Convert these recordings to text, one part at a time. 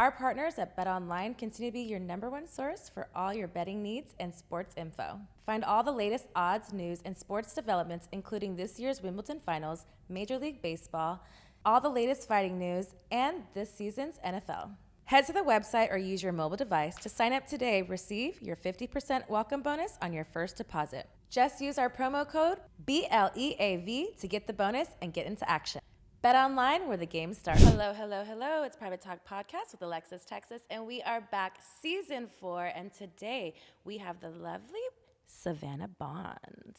Our partners at BetOnline continue to be your #1 source for all your betting needs and sports info. Find all the latest odds, news, and sports developments, including this year's Wimbledon Finals, Major League Baseball, all the latest fighting news, and this season's NFL. Head to the website or use your mobile device to sign up today. Receive your 50% welcome bonus on your first deposit. Just use our promo code BLEAV to get the bonus and get into action. Bet online where the game starts. Hello, hello, hello. It's Private Talk Podcast with Alexis, Texas, and we are back season 4. And today we have the lovely Savannah Bond.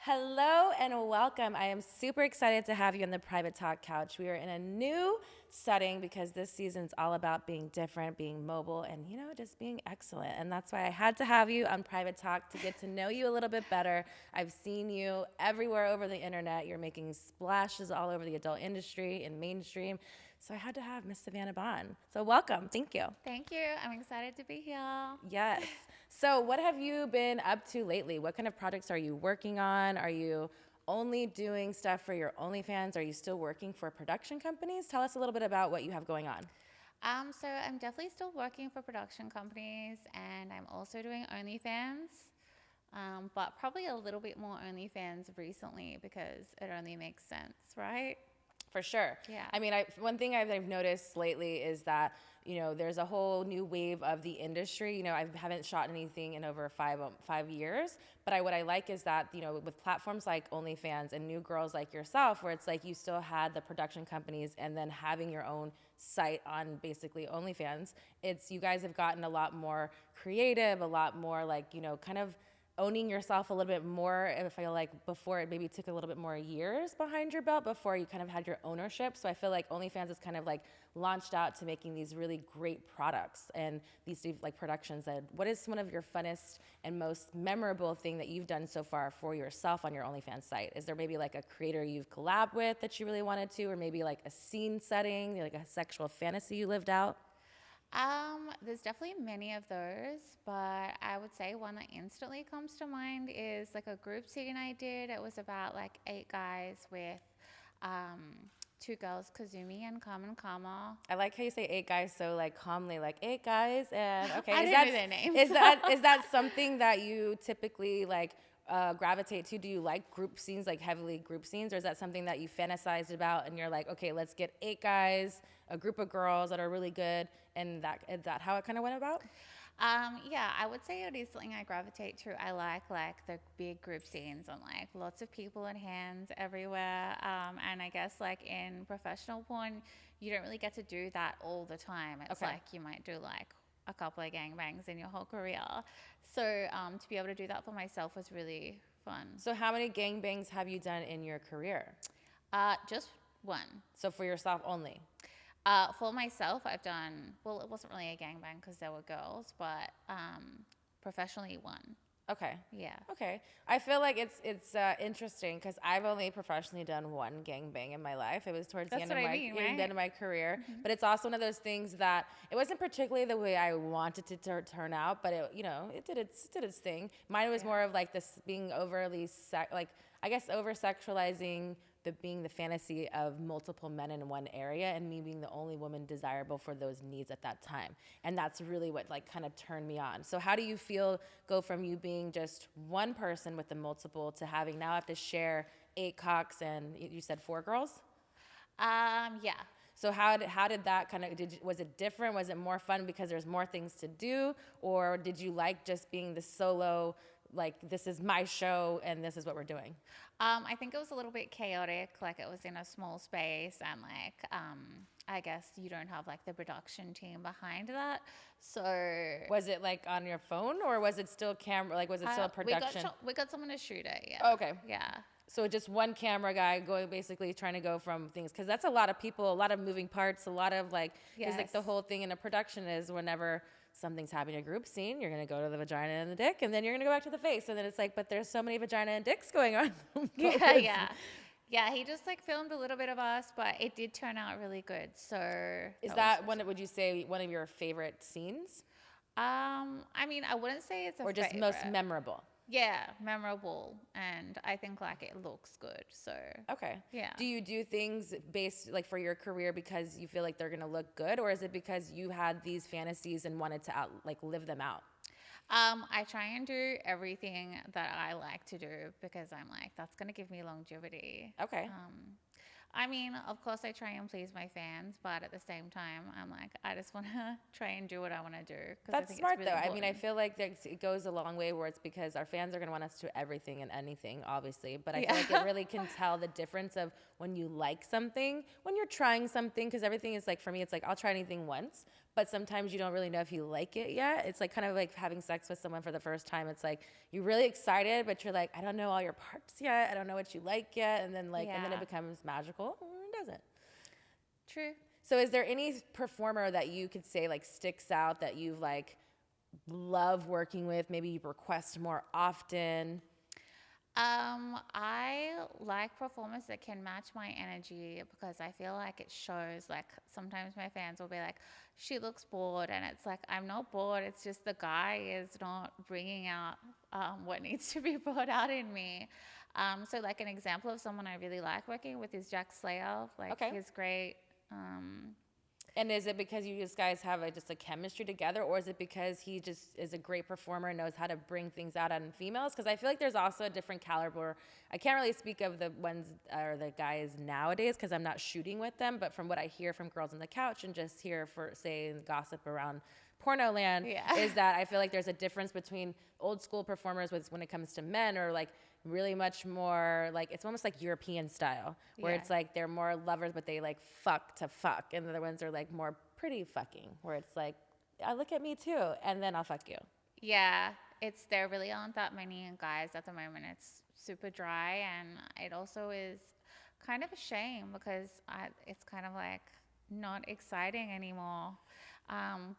Hello and welcome. I am super excited to have you on the Private Talk couch. We are in a new setting because this season is all about being different, being mobile, and, just being excellent. And that's why I had to have you on Private Talk to get to know you a little bit better. I've seen you everywhere over the internet. You're making splashes all over the adult industry and mainstream. So I had to have Miss Savannah Bond. So welcome. Thank you. Thank you. I'm excited to be here. Yes. So what have you been up to lately? What kind of projects are you working on? Are you only doing stuff for your OnlyFans? Are you still working for production companies? Tell us a little bit about what you have going on. So I'm definitely still working for production companies, and I'm also doing OnlyFans, but probably a little bit more OnlyFans recently because it only makes sense, right? For sure. Yeah. I mean, one thing I've noticed lately is that, there's a whole new wave of the industry. I haven't shot anything in over 5 years, but what I like is that, with platforms like OnlyFans and new girls like yourself, where it's like you still had the production companies and then having your own site on basically OnlyFans, you guys have gotten a lot more creative, a lot more like, kind of owning yourself a little bit more. I feel like before it maybe took a little bit more years behind your belt before you kind of had your ownership. So I feel like OnlyFans is kind of like launched out to making these really great products and these like productions. What is one of your funnest and most memorable thing that you've done so far for yourself on your OnlyFans site? Is there maybe like a creator you've collabed with that you really wanted to, or maybe like a scene setting, like a sexual fantasy you lived out? There's definitely many of those, but I would say one that instantly comes to mind is like a group scene I did. It was about like 8 guys with 2 girls, Kazumi and Carmen Kama. I like how you say 8 guys so like calmly, like 8 guys, and okay. I didn't know their names. Is that something that you typically like gravitate to? Do you like group scenes, like heavily group scenes, or is that something that you fantasized about and you're like, okay, let's get 8 guys, a group of girls that are really good, and is that how it kind of went about? Yeah, I would say it is something I gravitate to. I like the big group scenes and like lots of people and hands everywhere. And I guess like in professional porn, you don't really get to do that all the time. It's Okay. like you might do like a couple of gangbangs in your whole career. So to be able to do that for myself was really fun. So how many gangbangs have you done in your career? Just one. So for yourself only? For myself, I've done, well, it wasn't really a gangbang because there were girls, but professionally one. Okay. Yeah. Okay. I feel like it's interesting because I've only professionally done one gangbang in my life. It was towards the end of my career. Mm-hmm. But it's also one of those things that it wasn't particularly the way I wanted it to turn out, but it did its thing. Mine was more of like this being overly over sexualizing being the fantasy of multiple men in one area and me being the only woman desirable for those needs at that time. And that's really what like kind of turned me on. So how do you go from you being just one person with the multiple to having now have to share 8 cocks and you said 4 girls? Yeah. So how did that kind of, was it different? Was it more fun because there's more things to do? Or did you like just being the solo, like this is my show and this is what we're doing? I think it was a little bit chaotic, like it was in a small space and like, I guess you don't have like the production team behind that. So was it like on your phone or was it still camera? Like was it still a production? We got someone to shoot it. Yeah. Okay. Yeah. So just one camera guy basically trying to go from things, because that's a lot of people, a lot of moving parts, a lot of like, because like the whole thing in a production is whenever something's happening in a group scene, you're going to go to the vagina and the dick, and then you're going to go back to the face. And then it's like, but there's so many vagina and dicks going on. Yeah, he just like filmed a little bit of us, but it did turn out really good. So is that would you say one of your favorite scenes? I mean, I wouldn't say it's or just most memorable. Yeah, memorable, and I think like it looks good. So Okay. yeah. Do you do things based like for your career because you feel like they're gonna look good, or is it because you had these fantasies and wanted to live them out? I try and do everything that I like to do because I'm like, that's going to give me longevity. Okay. I mean, of course, I try and please my fans, but at the same time, I'm like, I just want to try and do what I want to do because I That's think it's smart really though. I mean, I important. feel like it goes a long way where it's because our fans are going to want us to do everything and anything, obviously. But I feel Yeah. like it really can tell the difference of when you like something, when you're trying something, because everything is like, for me, it's like, I'll try anything once, but sometimes you don't really know if you like it yet. It's like kind of like having sex with someone for the first time. It's like, you're really excited, but you're like, I don't know all your parts yet. I don't know what you like yet. And then and then it Yeah. becomes magical or it doesn't. True. So is there any performer that you could say like sticks out that you've like love working with? Maybe you request more often. I like performers that can match my energy because I feel like it shows. Like sometimes my fans will be like, "She looks bored," and it's like I'm not bored. It's just the guy is not bringing out what needs to be brought out in me. So like an example of someone I really like working with is Jack Slayer. Like Okay. he's great. Um, And is it because you guys have just a chemistry together, or is it because he just is a great performer and knows how to bring things out in females? Because I feel like there's also a different caliber. I can't really speak of the ones or the guys nowadays because I'm not shooting with them, but from what I hear from girls on the couch and just hear for say gossip around porno land Yeah. is that I feel like there's a difference between old school performers when it comes to men or like really much more like it's almost like European style where Yeah. it's like they're more lovers but they like fuck to fuck, and the other ones are like more pretty fucking where it's like look at me too and then I'll fuck you. Yeah, there really aren't that many guys at the moment. It's super dry, and it also is kind of a shame because it's kind of like not exciting anymore.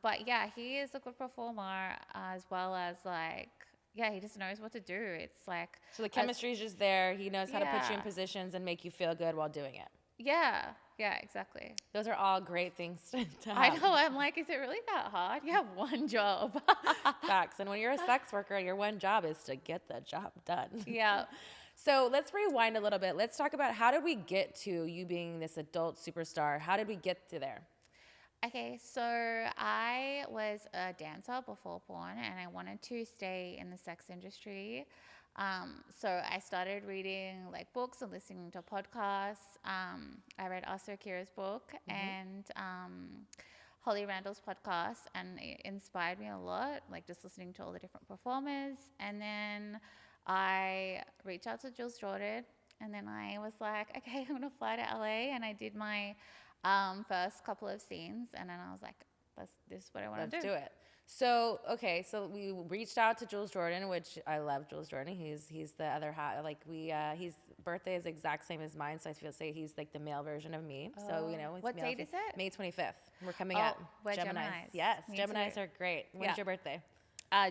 But yeah, he is a good performer as well as like yeah, he just knows what to do. It's like So the chemistry is just there. He knows how to put you in yeah, positions and make you feel good while doing it. yeah, yeah, exactly. Those are all great things to I have. know. I'm like, is it really that hard? You have one job. Facts. And when you're a sex worker, your one job is to get the job done. Yeah. So let's rewind a little bit. Let's talk about how did we get to you being this adult superstar? How did we get to there? Okay, so I was a dancer before porn and I wanted to stay in the sex industry. So I started reading like books and listening to podcasts. I read Asa Akira's book and Holly Randall's podcast, and it inspired me a lot, like just listening to all the different performers. And then I reached out to Jules Jordan, and then I was like, okay, I'm gonna fly to LA, and I did my first couple of scenes, and then I was like, this is what I want to Let's do it. So, okay, so we reached out to Jules Jordan, which I love Jules Jordan. He's the other half. Like his birthday is exact same as mine, so I feel say he's like the male version of me. So, it's What male date is it? May 25th. We're coming Oh, up. we're Geminis. Geminis. Yes, Me Geminis too. are great. When's Yeah. your birthday?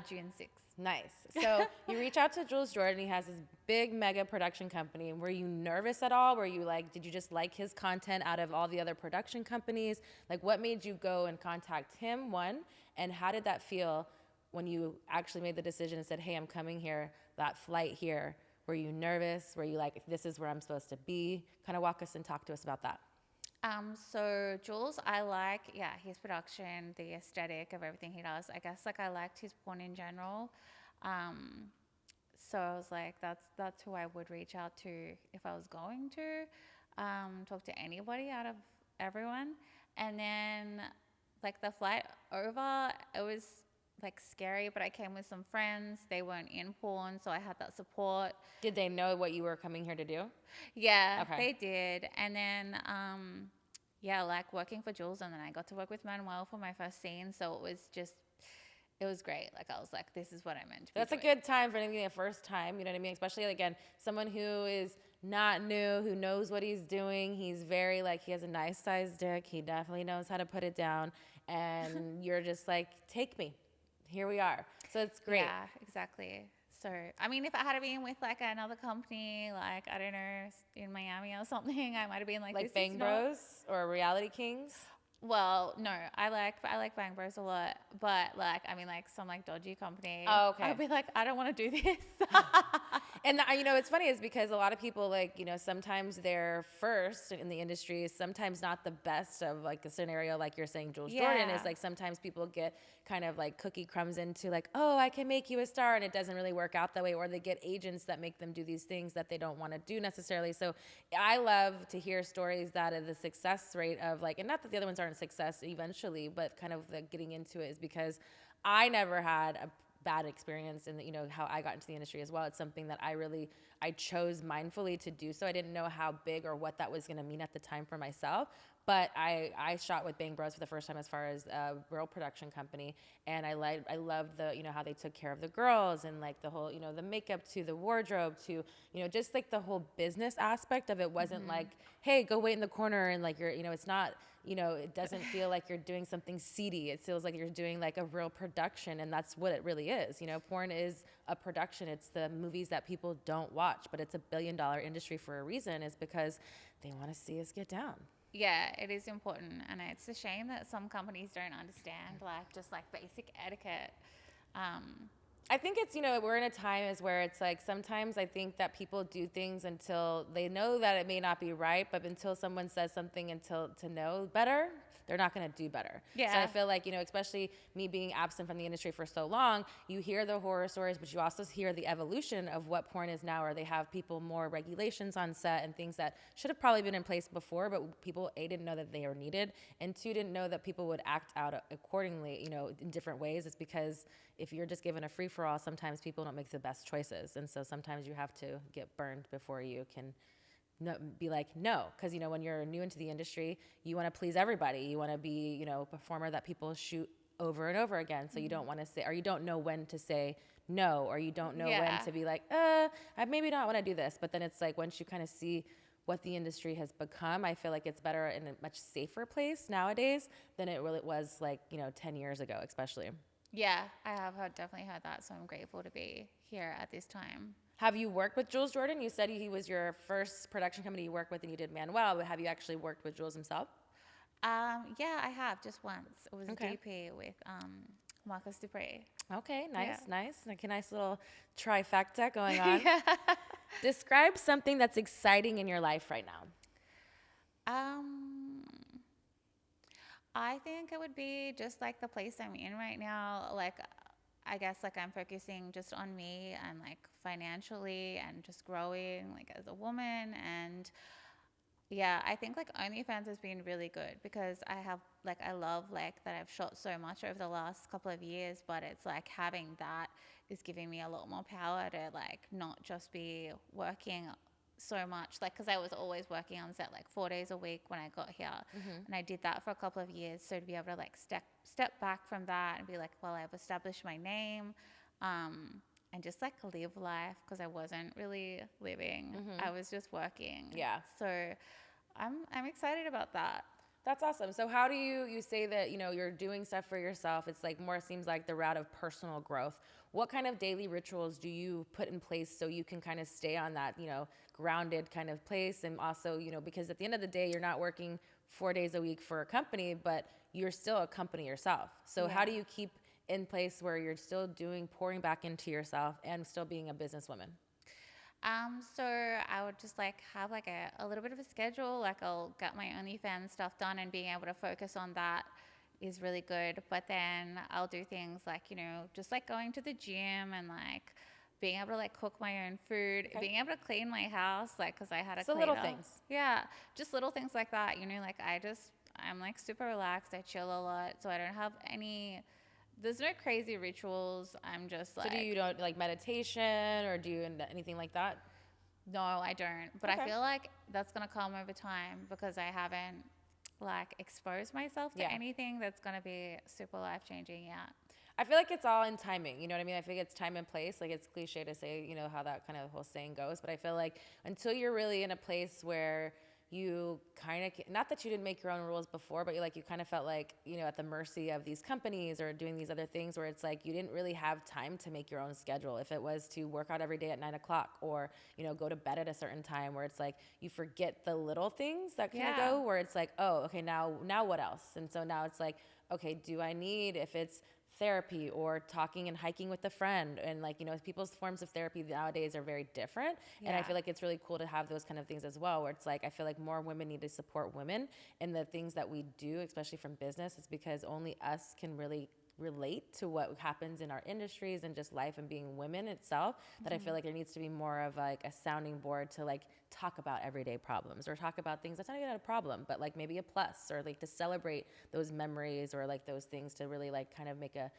June 6th. Nice. So you reach out to Jules Jordan. He has this big mega production company. Were you nervous at all? Were you like, did you just like his content out of all the other production companies? Like, what made you go and contact him, one? And how did that feel when you actually made the decision and said, hey, I'm coming here, that flight here? Were you nervous? Were you like, this is where I'm supposed to be? Kind of walk us and talk to us about that. So Jules, I like, yeah, his production, the aesthetic of everything he does. I guess like I liked his porn in general. So I was like, that's who I would reach out to if I was going to talk to anybody out of everyone. And then like the flight over, it was like scary, but I came with some friends. They weren't in porn, so I had that support. Did they know what you were coming here to do? Yeah, Okay. they did. And then, yeah, like working for Jules, and then I got to work with Manuel for my first scene. So it was great. Like I was like, this is what I meant to be That's a doing. good time for anything the first time, you know what I mean? Especially, again, someone who is not new, who knows what he's doing. He's very, like, he has a nice sized dick. He definitely knows how to put it down. And you're just like, take me. Here we are. So it's great. Yeah, exactly. So, I mean, if I had been with like another company, like, I don't know, in Miami or something, I might have been like, Like this Bang is not... Bros or Reality Kings. Well, no, I like Bang Bros a lot, but like I mean like some like dodgy company, Oh, okay. I'll be like I don't want to do this. And it's funny is because a lot of people sometimes their first in the industry is sometimes not the best of like a scenario like you're saying Jules Jordan is Yeah. like sometimes people get kind of like cookie crumbs into like, oh, I can make you a star, and it doesn't really work out that way, or they get agents that make them do these things that they don't want to do necessarily. So I love to hear stories that of the success rate of like, and not that the other ones aren't a success eventually, but kind of the getting into it is because I never had a bad experience and how I got into the industry as well. It's something that I chose mindfully to do so. I didn't know how big or what that was going to mean at the time for myself, but I shot with Bang Bros for the first time as far as a real production company, and I loved the how they took care of the girls and like the whole the makeup to the wardrobe to just like the whole business aspect of it wasn't like, hey, go wait in the corner and like you're it's not it doesn't feel like you're doing something seedy. It feels like you're doing like a real production, and that's what it really is. Porn is a production. It's the movies that people don't watch, but it's a billion-dollar industry for a reason, is because they want to see us get down. Yeah, it is important, and it's a shame that some companies don't understand like just like basic etiquette. I think it's, we're in a time is where it's like sometimes I think that people do things until they know that it may not be right, but until someone says something until to know better, they're not going to do better. Yeah. So I feel like, especially me being absent from the industry for so long, you hear the horror stories, but you also hear the evolution of what porn is now, or they have people more regulations on set and things that should have probably been in place before, but people, A, didn't know that they were needed, and two, didn't know that people would act out accordingly, in different ways. It's because if you're just given a free for all, sometimes people don't make the best choices. And so sometimes you have to get burned before you can be like, no. Because, when you're new into the industry, you want to please everybody. You want to be, a performer that people shoot over and over again. So you don't want to say, or you don't know when to say no, or you don't know when to be like, I maybe not want to do this. But then it's like once you kind of see what the industry has become, I feel like it's better in a much safer place nowadays than it really was like, 10 years ago, especially. Yeah, I have definitely heard that, so I'm grateful to be here at this time. Have you worked with Jules Jordan? You said he was your first production company you worked with and you did Manuel, but have you actually worked with Jules himself? Yeah, I have just once. It was Okay. a DP with Marcus Dupree. Okay, nice, Yeah. nice. Like a nice little trifecta going on. Yeah. Describe something that's exciting in your life right now. Um, I think it would be just like the place I'm in right now. Like, I guess like I'm focusing just on me and like financially and just growing like as a woman. And yeah, I think like OnlyFans has been really good because I love like that I've shot so much over the last couple of years, but it's like having that is giving me a lot more power to like not just be working so much, like because I was always working on set like 4 days a week when I got here, and I did that for a couple of years. So to be able to like step back from that and be like, well, I've established my name, and just like live life, because I wasn't really living. I was just working. Yeah. So I'm excited about that. That's awesome. So how do you say that, you're doing stuff for yourself? It's like more seems like the route of personal growth. What kind of daily rituals do you put in place so you can kind of stay on that, grounded kind of place? And also, because at the end of the day, you're not working 4 days a week for a company, but you're still a company yourself. So how do you keep in place where you're still pouring back into yourself and still being a businesswoman? So I would just like have like a little bit of a schedule. Like I'll get my OnlyFans stuff done, and being able to focus on that is really good. But then I'll do things like, just like going to the gym and like being able to like cook my own food, being able to clean my house, like, cause I had a cleaner. Little things. Yeah. Just little things like that, like I'm like super relaxed. I chill a lot. So I don't have there's no crazy rituals. I'm just like. So do you don't like meditation or do you anything like that? No, I don't. But Okay. I feel like that's going to come over time because I haven't like exposed myself to anything that's going to be super life-changing yet. I feel like it's all in timing. You know what I mean? I think it's time and place. Like it's cliche to say, how that kind of whole saying goes. But I feel like until you're really in a place where you kind of, not that you didn't make your own rules before, but you kind of felt like, at the mercy of these companies or doing these other things where it's like you didn't really have time to make your own schedule. If it was to work out every day at 9 o'clock or, go to bed at a certain time, where it's like you forget the little things that kind of go, where it's like, oh, okay, now what else? And so now it's like, okay, do I need, if it's therapy or talking and hiking with a friend, and people's forms of therapy nowadays are very different. And I feel like it's really cool to have those kind of things as well, where it's like I feel like more women need to support women in the things that we do, especially from business. It's because only us can really relate to what happens in our industries and just life and being women itself, that I feel like there needs to be more of like a sounding board to like talk about everyday problems or talk about things that's not even a problem, but like maybe a plus, or like to celebrate those memories or like those things, to really like kind of make a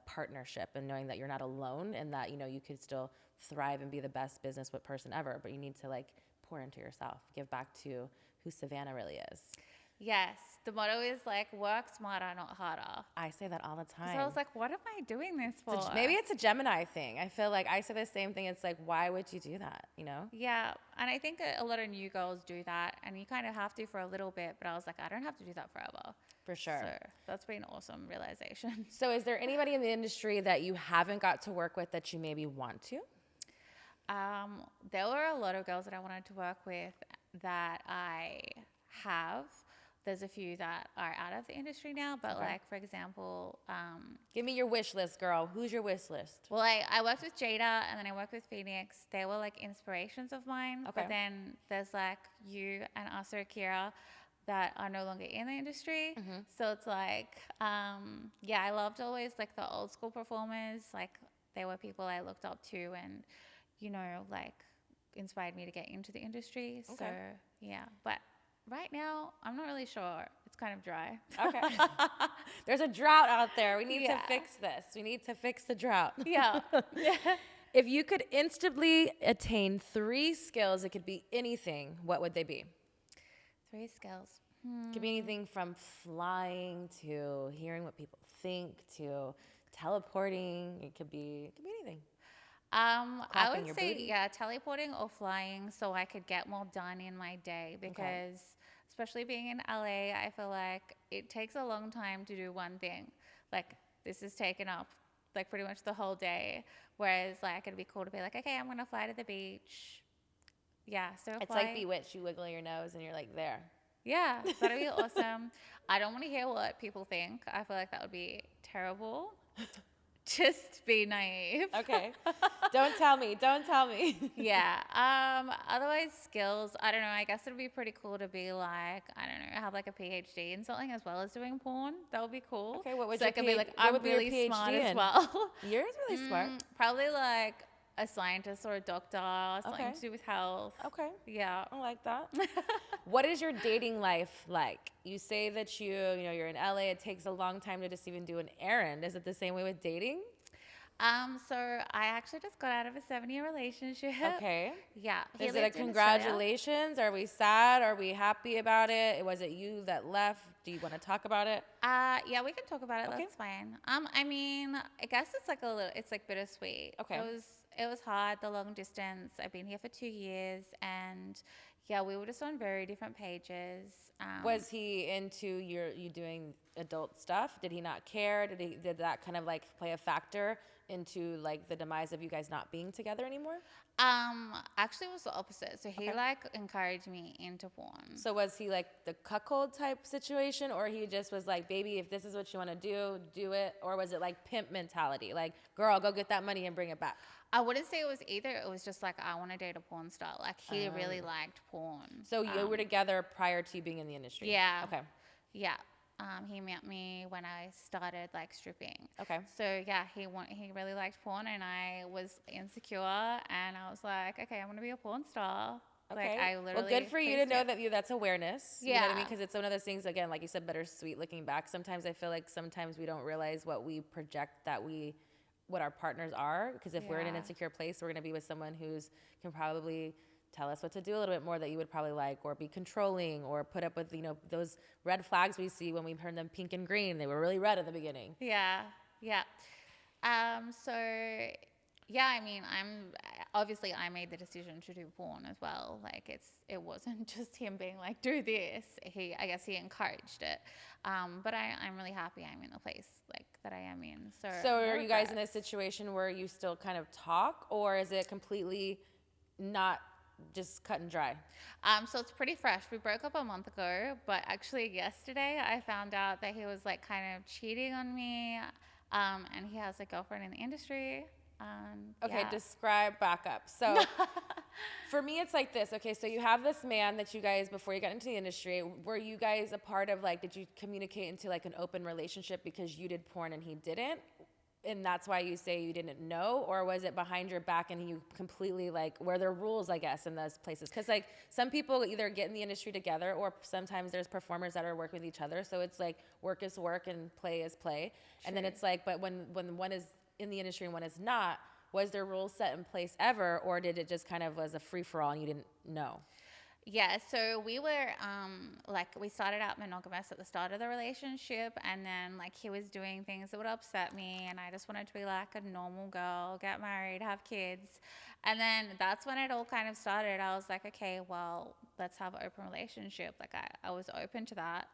partnership, and knowing that you're not alone, and that you could still thrive and be the best business person ever, but you need to like pour into yourself, give back to who Savannah really is. Yes, the motto is like work smarter, not harder. I say that all the time. So I was like, what am I doing this for? Maybe it's a Gemini thing. I feel like I say the same thing. It's like, why would you do that? Yeah, and I think a lot of new girls do that, and you kind of have to for a little bit, but I was like, I don't have to do that forever. For sure. So that's been an awesome realization. So is there anybody in the industry that you haven't got to work with that you maybe want to? There were a lot of girls that I wanted to work with that I have. There's a few that are out of the industry now, but like, for example, give me your wish list, girl. Who's your wish list? Well, I worked with Jada, and then I worked with Phoenix. They were like inspirations of mine. Okay. But then there's like you and Asa Akira that are no longer in the industry. Mm-hmm. So it's like, I loved always like the old school performers. Like they were people I looked up to, and like inspired me to get into the industry. Okay. So yeah, but right now, I'm not really sure. It's kind of dry. Okay. There's a drought out there. We need to fix this. We need to fix the drought. Yeah. If you could instantly attain 3 skills, it could be anything, what would they be? 3 skills. It could be anything from flying to hearing what people think to teleporting. It could be anything. I would say, teleporting or flying, so I could get more done in my day, because especially being in LA, I feel like it takes a long time to do one thing. Like this is taken up like pretty much the whole day. Whereas like it'd be cool to be like, okay, I'm going to fly to the beach. Yeah. So it's like Bewitched. You wiggle your nose and you're like there. Yeah. That'd be awesome. I don't want to hear what people think. I feel like that would be terrible. Just be naive. Okay. Don't tell me. Yeah. Otherwise, skills, I don't know. I guess it'd be pretty cool to be like, I don't know, have like a PhD in something as well as doing porn. That would be cool. Okay. What would so you I could be like, I'm really smart as well. Yours really smart. Probably like a scientist or a doctor, something to do with health. Okay. Yeah. I like that. What is your dating life like? You say that you're in LA. It takes a long time to just even do an errand. Is it the same way with dating? So I actually just got out of a 7-year relationship. Okay. Yeah. Is it a congratulations? Are we sad? Are we happy about it? Was it you that left? Do you want to talk about it? Yeah, we can talk about it. Okay. That's fine. I mean, I guess it's like bittersweet. Okay. It was hard, the long distance. I've been here for 2 years, and yeah, we were just on very different pages. Was he into you doing adult stuff? Did he not care? Did that kind of like play a factor into like the demise of you guys not being together anymore? Actually it was the opposite. So he like encouraged me into porn. So was he like the cuckold type situation, or he just was like, baby, if this is what you want to do it? Or was it like pimp mentality? Like, girl, go get that money and bring it back. I wouldn't say it was either. It was just like, I want to date a porn star. Like he really liked porn. So you were together prior to you being in the industry? Yeah. Okay. Yeah. He met me when I started like stripping. Okay. So yeah, he really liked porn, and I was insecure, and I was like, okay, I'm gonna be a porn star. Okay. Like, I literally. Well, good for you to know that that's awareness. Yeah. You know what I mean? Because it's one of those things, again, like you said, bittersweet looking back. Sometimes I feel like we don't realize what we project what our partners are. Because if we're in an insecure place, we're gonna be with someone who's can probably tell us what to do a little bit more that you would probably like, or be controlling, or put up with, those red flags we see when we turn them pink and green. They were really red at the beginning. Yeah. Yeah. So yeah, I mean, obviously I made the decision to do porn as well. Like it wasn't just him being like, do this. I guess he encouraged it. But I'm really happy I'm in the place like that I am in. So no are you guys in regrets. a situation where you still kind of talk, or is it completely not just cut and dry? So it's pretty fresh. We broke up a month ago, but actually yesterday I found out that he was like kind of cheating on me. And he has a girlfriend in the industry. Okay, Yeah. describe back up. So for me, it's like this. Okay, so you have this man that you guys, before you got into the industry, were you guys a part of like, did you communicate into like an open relationship because you did porn and he didn't? And that's why you say you didn't know? Or was it behind your back and you completely like, were there rules, I guess, in those places? Because like some people either get in the industry together or sometimes there's performers that are working with each other. So it's like work is work and play is play. And then it's like, but when one is in the industry and one is not, was there rules set in place ever, or did it just kind of was a free for all and you didn't know? Yeah, so we were like we started out monogamous at the start of the relationship, and then like he was doing things that would upset me, and I just wanted to be like a normal girl, get married, have kids. And then that's when it all kind of started. I was like, okay, well, let's have an open relationship. Like I was open to that,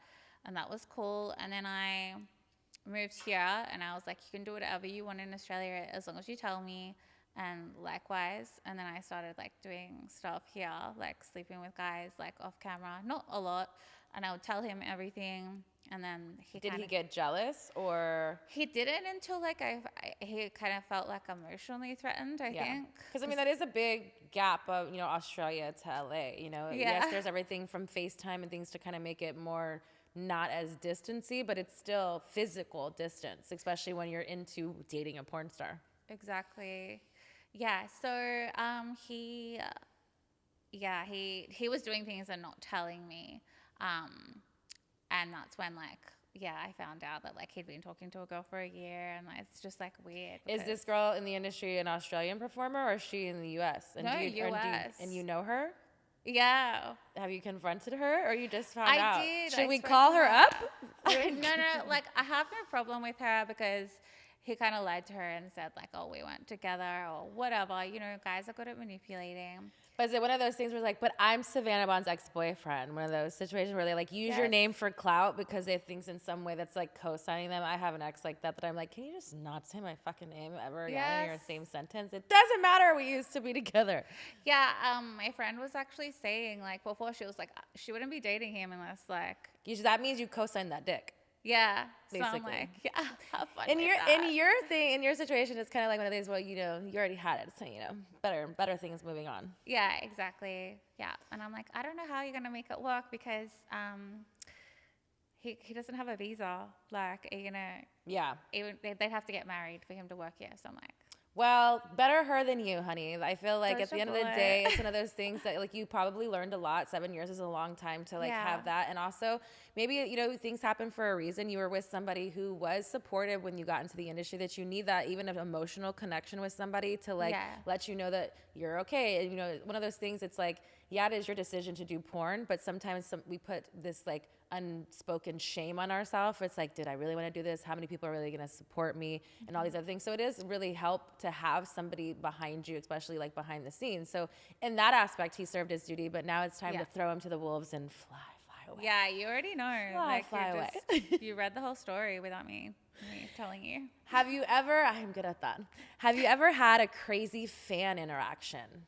and that was cool. And then I moved here, and I was like, you can do whatever you want in Australia as long as you tell me. And likewise, and then I started like doing stuff here, like sleeping with guys like off camera, not a lot, and I would tell him everything. And then Did he get jealous, or? he didn't until like he kind of felt like emotionally threatened, I think. Because I mean, that is a big gap of, you know, Australia to LA, you know. Yeah. Yes, there's everything from FaceTime and things to kind of make it more not as distancy, but it's still physical distance, especially when you're into dating a porn star. Exactly. Yeah, so he was doing things and not telling me. And that's when like I found out that like he'd been talking to a girl for a year, and it's just like weird. Is this girl in the industry an Australian performer, or is she in the US? And No, US. And you know her? Yeah. Have you confronted her, or you just found out? I did. Should I we spoke call to her up? No, like I have no problem with her because he kind of lied to her and said like, oh, we went together or whatever. You know, guys are good at manipulating. But is it one of those things where like, but I'm Savannah Bond's ex-boyfriend? One of those situations where they like use your name for clout because they think in some way that's like co-signing them. I have an ex like that I'm like, can you just not say my fucking name ever again in your same sentence? It doesn't matter. We used to be together. Yeah, my friend was actually saying like before, she was like she wouldn't be dating him unless like that means you co-signed that dick. Yeah, basically. So I'm like, yeah, have fun in with your that. in your situation, it's kind of like one of these. Well, you know, you already had it, so you know, better things moving on. Yeah, exactly. Yeah, and I'm like, I don't know how you're gonna make it work because he doesn't have a visa. Like, are you gonna? Yeah. They'd have to get married for him to work here. So I'm like, well, better her than you, honey. I feel like Such at the a end of the bullet. day, it's one of those things that like you probably learned a lot. 7 years is a long time to like have that. And also maybe, you know, things happen for a reason. You were with somebody who was supportive when you got into the industry, that you need that even an emotional connection with somebody to like let you know that you're okay. And, you know, one of those things, it's like, yeah, it is your decision to do porn, but sometimes we put this like unspoken shame on ourselves. It's like, did I really want to do this? How many people are really going to support me? And all these other things. So it is really help to have somebody behind you, especially like behind the scenes. So in that aspect, he served his duty, but now it's time to throw him to the wolves and fly away. Yeah, you already know. Fly away. You read the whole story without me telling you. Have you ever, I'm good at that. Have you ever had a crazy fan interaction?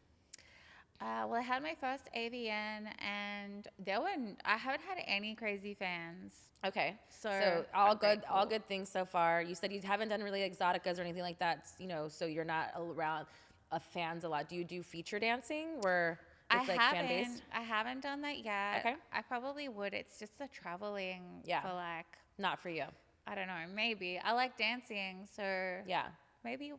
Well, I had my first AVN, and I haven't had any crazy fans. Okay, so all good things so far. You said you haven't done really exoticas or anything like that, you know, so you're not around fans a lot. Do you do feature dancing where it's fan based? I haven't done that yet. Okay, I probably would. It's just the traveling. For like, not for you. I don't know. Maybe I like dancing, so yeah. Maybe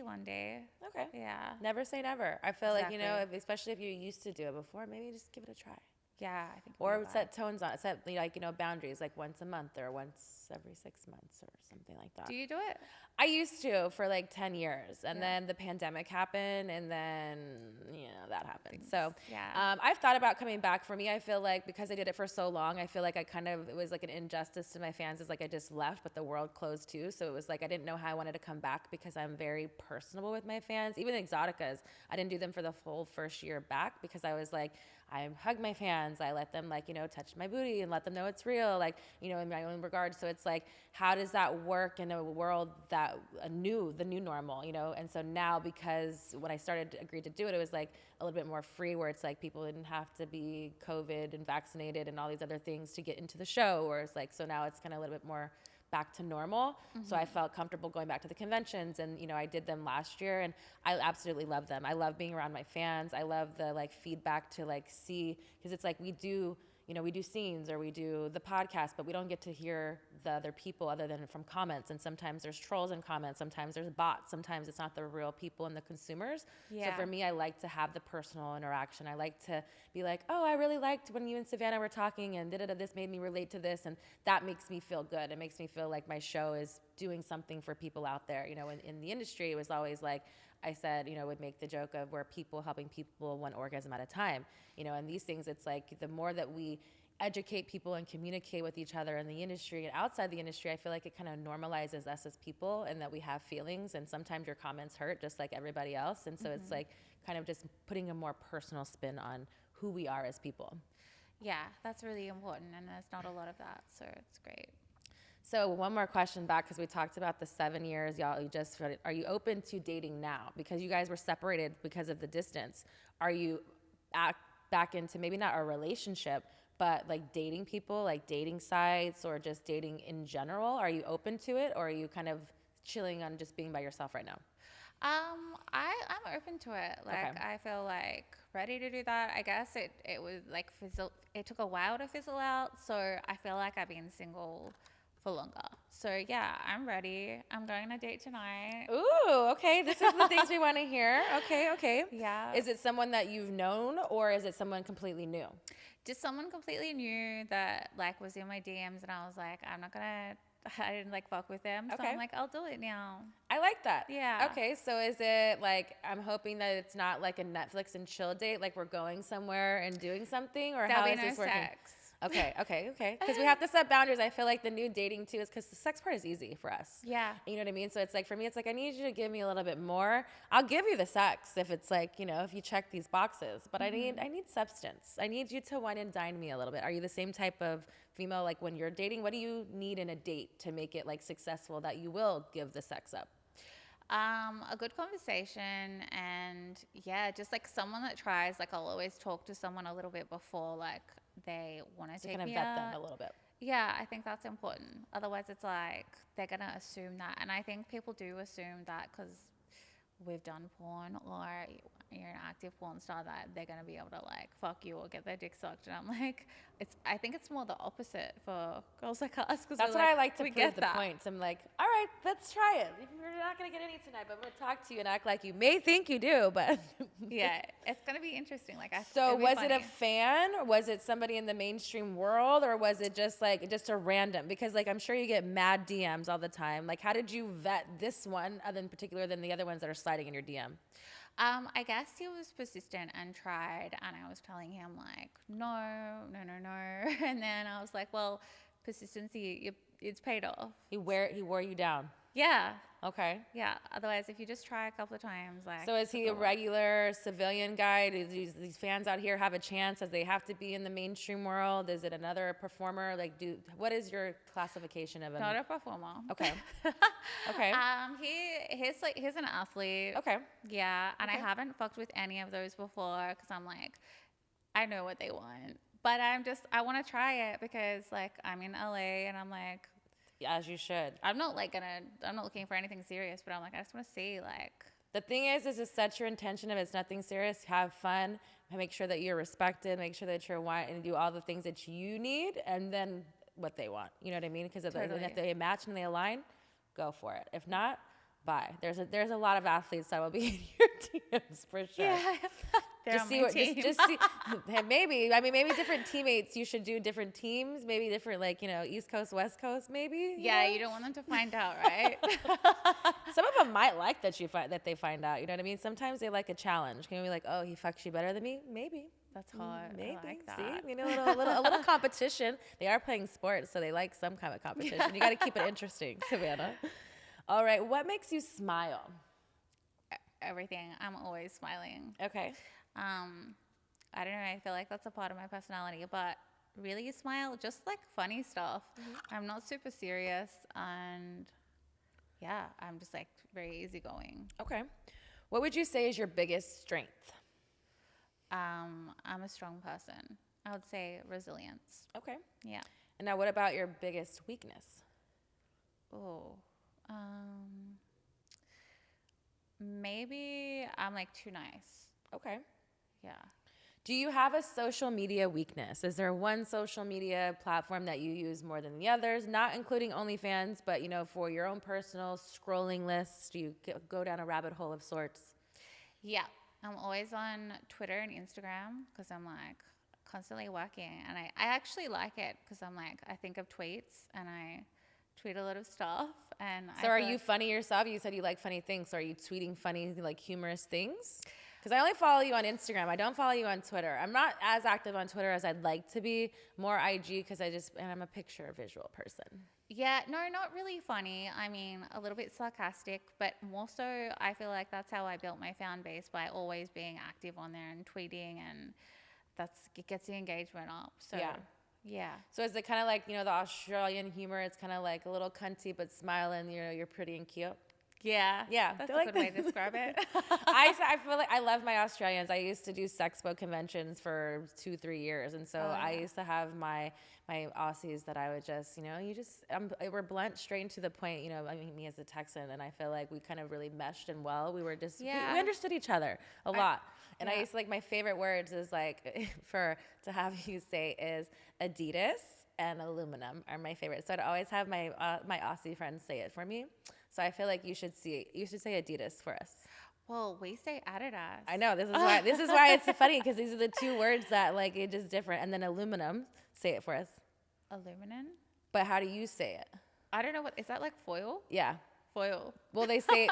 one day. Okay. Yeah. Never say never. I feel like, you know, especially if you used to do it before, maybe just give it a try. Yeah, I think it'd be Or a vibe. set tones on it, set like, boundaries, like once a month or once every 6 months or something like that. Do you do it? I used to for like 10 years, and Yeah. then the pandemic happened, and then, that happened. Things. So Yeah. I've thought about coming back. For me, I feel like because I did it for so long, I feel like it was like an injustice to my fans. It's like I just left, but the world closed too. So it was like I didn't know how I wanted to come back because I'm very personable with my fans. Even Exoticas, I didn't do them for the full first year back because I was like, I hug my fans. I let them touch my booty and let them know it's real, in my own regard. So it's like, how does that work in a world that the new normal, And so now, because when I agreed to do it, it was like a little bit more free, where it's like people didn't have to be COVID and vaccinated and all these other things to get into the show. Or it's like, so now it's kind of a little bit more back to normal. So I felt comfortable going back to the conventions, and I did them last year, and I absolutely love them. I love being around my fans. I love the feedback to see, because it's like we do scenes or we do the podcast, but we don't get to hear the other people other than from comments. And sometimes there's trolls in comments, sometimes there's bots, sometimes it's not the real people and the consumers. Yeah. So for me, I like to have the personal interaction. I like to be like, oh, I really liked when you and Savannah were talking, and this made me relate to this, and that makes me feel good. It makes me feel like my show is doing something for people out there. In the industry, it was always like, I said, would make the joke of where people helping people one orgasm at a time, and these things, it's like the more that we educate people and communicate with each other in the industry and outside the industry, I feel like it kind of normalizes us as people, and that we have feelings, and sometimes your comments hurt just like everybody else. And so it's like kind of just putting a more personal spin on who we are as people. Yeah, that's really important, and there's not a lot of that, so it's great. So one more question back, because we talked about the 7 years, y'all. Are you open to dating now? Because you guys were separated because of the distance. Are you back into maybe not a relationship, but like dating people, like dating sites, or just dating in general? Are you open to it, or are you kind of chilling on just being by yourself right now? I'm open to it. Like, Okay. I feel like ready to do that. I guess it was like it took a while to fizzle out, so I feel like I've been single for longer. So yeah, I'm ready. I'm going on a date tonight. Ooh, okay. This is the things we want to hear. Okay. Yeah. Is it someone that you've known, or is it someone completely new? Just someone completely new that like was in my DMs, and I was like, I didn't like fuck with them. So Okay. I'm like, I'll do it now. I like that. Yeah. Okay, so is it like, I'm hoping that it's not like a Netflix and chill date, like we're going somewhere and doing something, or There'll how be is no this working? sex. Okay. Because we have to set boundaries. I feel like the new dating too is because the sex part is easy for us. Yeah. You know what I mean? So it's like, for me, it's like, I need you to give me a little bit more. I'll give you the sex if it's like, if you check these boxes, but I need substance. I need you to wine and dine me a little bit. Are you the same type of female, like when you're dating? What do you need in a date to make it like successful that you will give the sex up? A good conversation, and yeah, just like someone that tries. Like, I'll always talk to someone a little bit before like they want to To take kind of me vet out. them a little bit. Yeah, I think that's important. Otherwise, it's like they're gonna assume that, and I think people do assume that because we've done porn or you're an active porn star, that they're gonna be able to like fuck you or get their dick sucked. And I'm like, I think it's more the opposite for girls like us. Cause That's we're what like, I like to we prove get the that. points. I'm like, all right, let's try it. You're not going to get any tonight, but I'm going to talk to you and act like you may think you do, but. Yeah, it's gonna be interesting. Like, So it'll be was it a funny. fan, or was it somebody in the mainstream world, or was it just a random? Because like, I'm sure you get mad DMs all the time. Like, how did you vet this one other in particular than the other ones that are sliding in your DM? I guess he was persistent and tried, and I was telling him like, no, and then I was like, well, persistency, it's paid off. He wore you down. Yeah, Okay. yeah. Otherwise, if you just try a couple of times, like. So is he a regular civilian guy? Do these fans out here have a chance? Does they have to be in the mainstream world? Is it another performer? Like, what is your classification of him? Not a performer. Okay. Okay. He's an athlete. Okay. Yeah, and Okay. I haven't fucked with any of those before because I'm like, I know what they want, but I want to try it because like I'm in LA and I'm like, As you should. I'm not looking for anything serious, but I'm like, I just want to see like. The thing is to set your intention. If it's nothing serious, have fun, and make sure that you're respected, make sure that you're and do all the things that you need, and then what they want. You know what I mean? Because Totally. if they match and they align, go for it. If not, bye. There's a lot of athletes that will be in your DMs for sure. Yeah. They're Just on see my what, team. just see. Hey, maybe. I mean, maybe different teammates. You should do different teams. Maybe different, like, East Coast, West Coast. Maybe. Yeah, you don't want them to find out, right? Some of them might like that they find out. You know what I mean? Sometimes they like a challenge. Can we be like, oh, he fucks you better than me? Maybe. That's hot. Maybe. I like that. See, a little competition. They are playing sports, so they like some kind of competition. You got to keep it interesting, Savannah. All right. What makes you smile? Everything. I'm always smiling. Okay. I don't know. I feel like that's a part of my personality, but really smile, just like funny stuff. I'm not super serious, and yeah, I'm just like very easygoing. Okay. What would you say is your biggest strength? I'm a strong person. I would say resilience. Okay. Yeah. And now, what about your biggest weakness? Oh, maybe I'm like too nice. Okay. Yeah. Do you have a social media weakness? Is there one social media platform that you use more than the others? Not including OnlyFans, but for your own personal scrolling list, do you go down a rabbit hole of sorts? Yeah. I'm always on Twitter and Instagram because I'm like constantly working, and I actually like it because I'm like, I think of tweets and I tweet a lot of stuff. And So are you funny yourself? You said you like funny things. So are you tweeting funny, like humorous things? Because I only follow you on Instagram. I don't follow you on Twitter. I'm not as active on Twitter as I'd like to be. More IG because I'm a picture visual person. Yeah, no, not really funny. I mean, a little bit sarcastic, but more so I feel like that's how I built my fan base, by always being active on there and tweeting, and it gets the engagement up. So yeah. So is it kind of like, the Australian humor? It's kind of like a little cunty but smiling, you're pretty and cute. Yeah. Yeah. That's a good way to describe it. I feel like I love my Australians. I used to do Sexpo conventions for 2-3 years. And so I used to have my Aussies that I would just, we're blunt, straight and to the point, I mean, me as a Texan, and I feel like we kind of really meshed in well. We were just, we understood each other a lot. And I used to, like, my favorite words is like, to have you say is Adidas and aluminum are my favorite. So I'd always have my Aussie friends say it for me. So I feel like you should say Adidas for us. Well, we say Adidas. I know, this is why it's so funny, because these are the two words that, like, it's just different. And then aluminum, say it for us. Aluminum? But how do you say it? I don't know, is that like foil? Yeah. Foil. Well, they say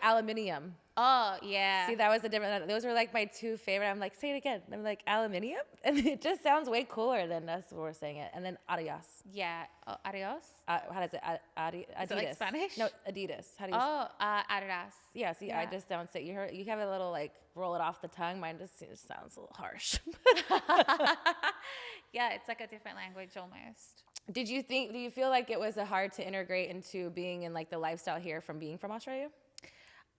aluminium. Oh, yeah. See, that was the difference. Those were like my two favorite. I'm like, say it again. I'm like, aluminium? And it just sounds way cooler than us when we're saying it. And then adios. Yeah. Oh, adios? How does it? Adidas. Is it like Spanish? No, Adidas. How do you Adidas. Yeah, see, I just don't say. You have a little, like, roll it off the tongue. Mine just sounds a little harsh. Yeah, it's like a different language almost. Do you feel like it was hard to integrate into being in, like, the lifestyle here from being from Australia?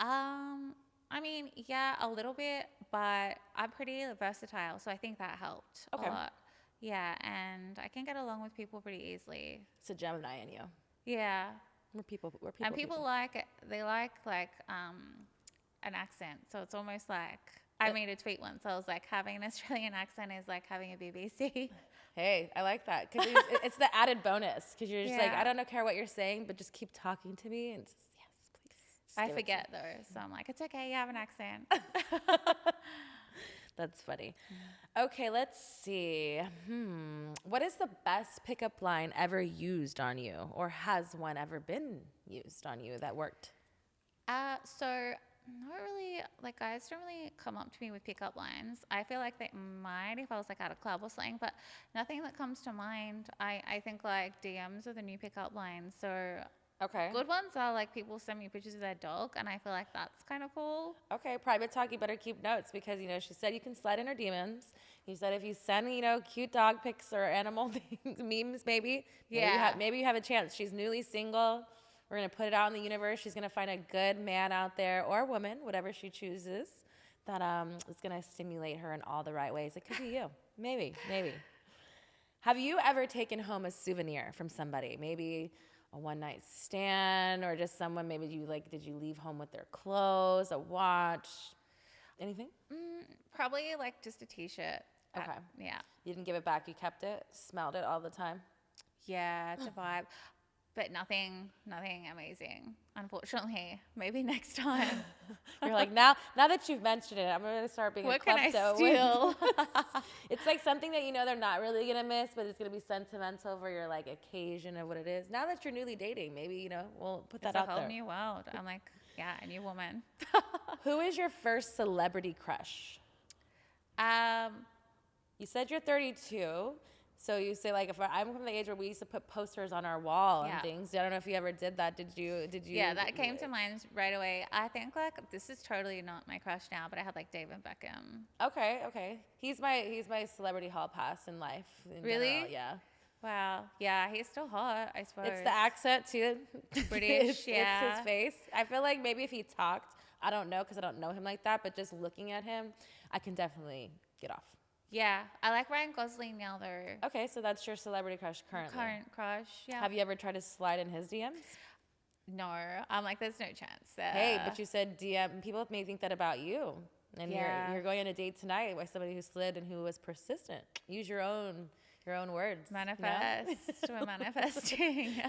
I mean, yeah, a little bit, but I'm pretty versatile, so I think that helped a lot. Yeah, and I can get along with people pretty easily. It's a Gemini in you. Yeah. We're people. And people like it. They like an accent, so it's almost like, I made a tweet once. I was like, having an Australian accent is like having a BBC. Hey, I like that, because it's the added bonus, because you're just like, I don't care what you're saying, but just keep talking to me, and just, yes, please. I forget though, so I'm like, it's okay, you have an accent. That's funny. Okay, let's see. What is the best pickup line ever used on you, or has one ever been used on you that worked? So not really, like, guys don't really come up to me with pickup lines. I feel like they might if I was like at a club or something, but nothing that comes to mind. I think like DMs are the new pickup lines. So good ones are like people send me pictures of their dog, and I feel like that's kind of cool. Okay, private talk, you better keep notes, because, she said you can slide in her DMs. You said if you send, cute dog pics or animal things, memes maybe. Maybe you have a chance. She's newly single. We're going to put it out in the universe. She's going to find a good man out there, or woman, whatever she chooses, that is going to stimulate her in all the right ways. It could be you. Maybe. Have you ever taken home a souvenir from somebody? Maybe a one-night stand, or just someone, maybe did you leave home with their clothes, a watch, anything? Probably like just a t-shirt. Okay. Yeah. You didn't give it back. You kept it, smelled it all the time. Yeah, it's a vibe. but nothing amazing. Unfortunately, maybe next time. You're like, now that you've mentioned it, I'm gonna start being What a can I klepto. steal? It's like something that you know they're not really gonna miss, but it's gonna be sentimental for your like occasion of what it is. Now that you're newly dating, maybe we'll put that It's a out whole there. new world. I'm like, yeah, a new woman. Who is your first celebrity crush? um, You said you're 32. So you say like I'm from the age where we used to put posters on our wall and Yeah. things. I don't know if you ever did that. Did you? yeah, that came to mind right away. I think like this is totally not my crush now, but I had like David Beckham. Okay. He's my celebrity hall pass in life. In Really? general, yeah. Wow. Yeah, he's still hot, I suppose. It's the accent too. British, yeah. It's his face. I feel like maybe if he talked, I don't know because I don't know him like that, but just looking at him, I can definitely get off. Yeah, I like Ryan Gosling now though. Okay, so that's your celebrity crush currently. Current crush, yeah. Have you ever tried to slide in his DMs? No, I'm like, there's no chance. Hey, but you said DM. People may think that about you, and Yeah. you're going on a date tonight with somebody who slid and who was persistent. Use your own words. manifest. We're manifesting.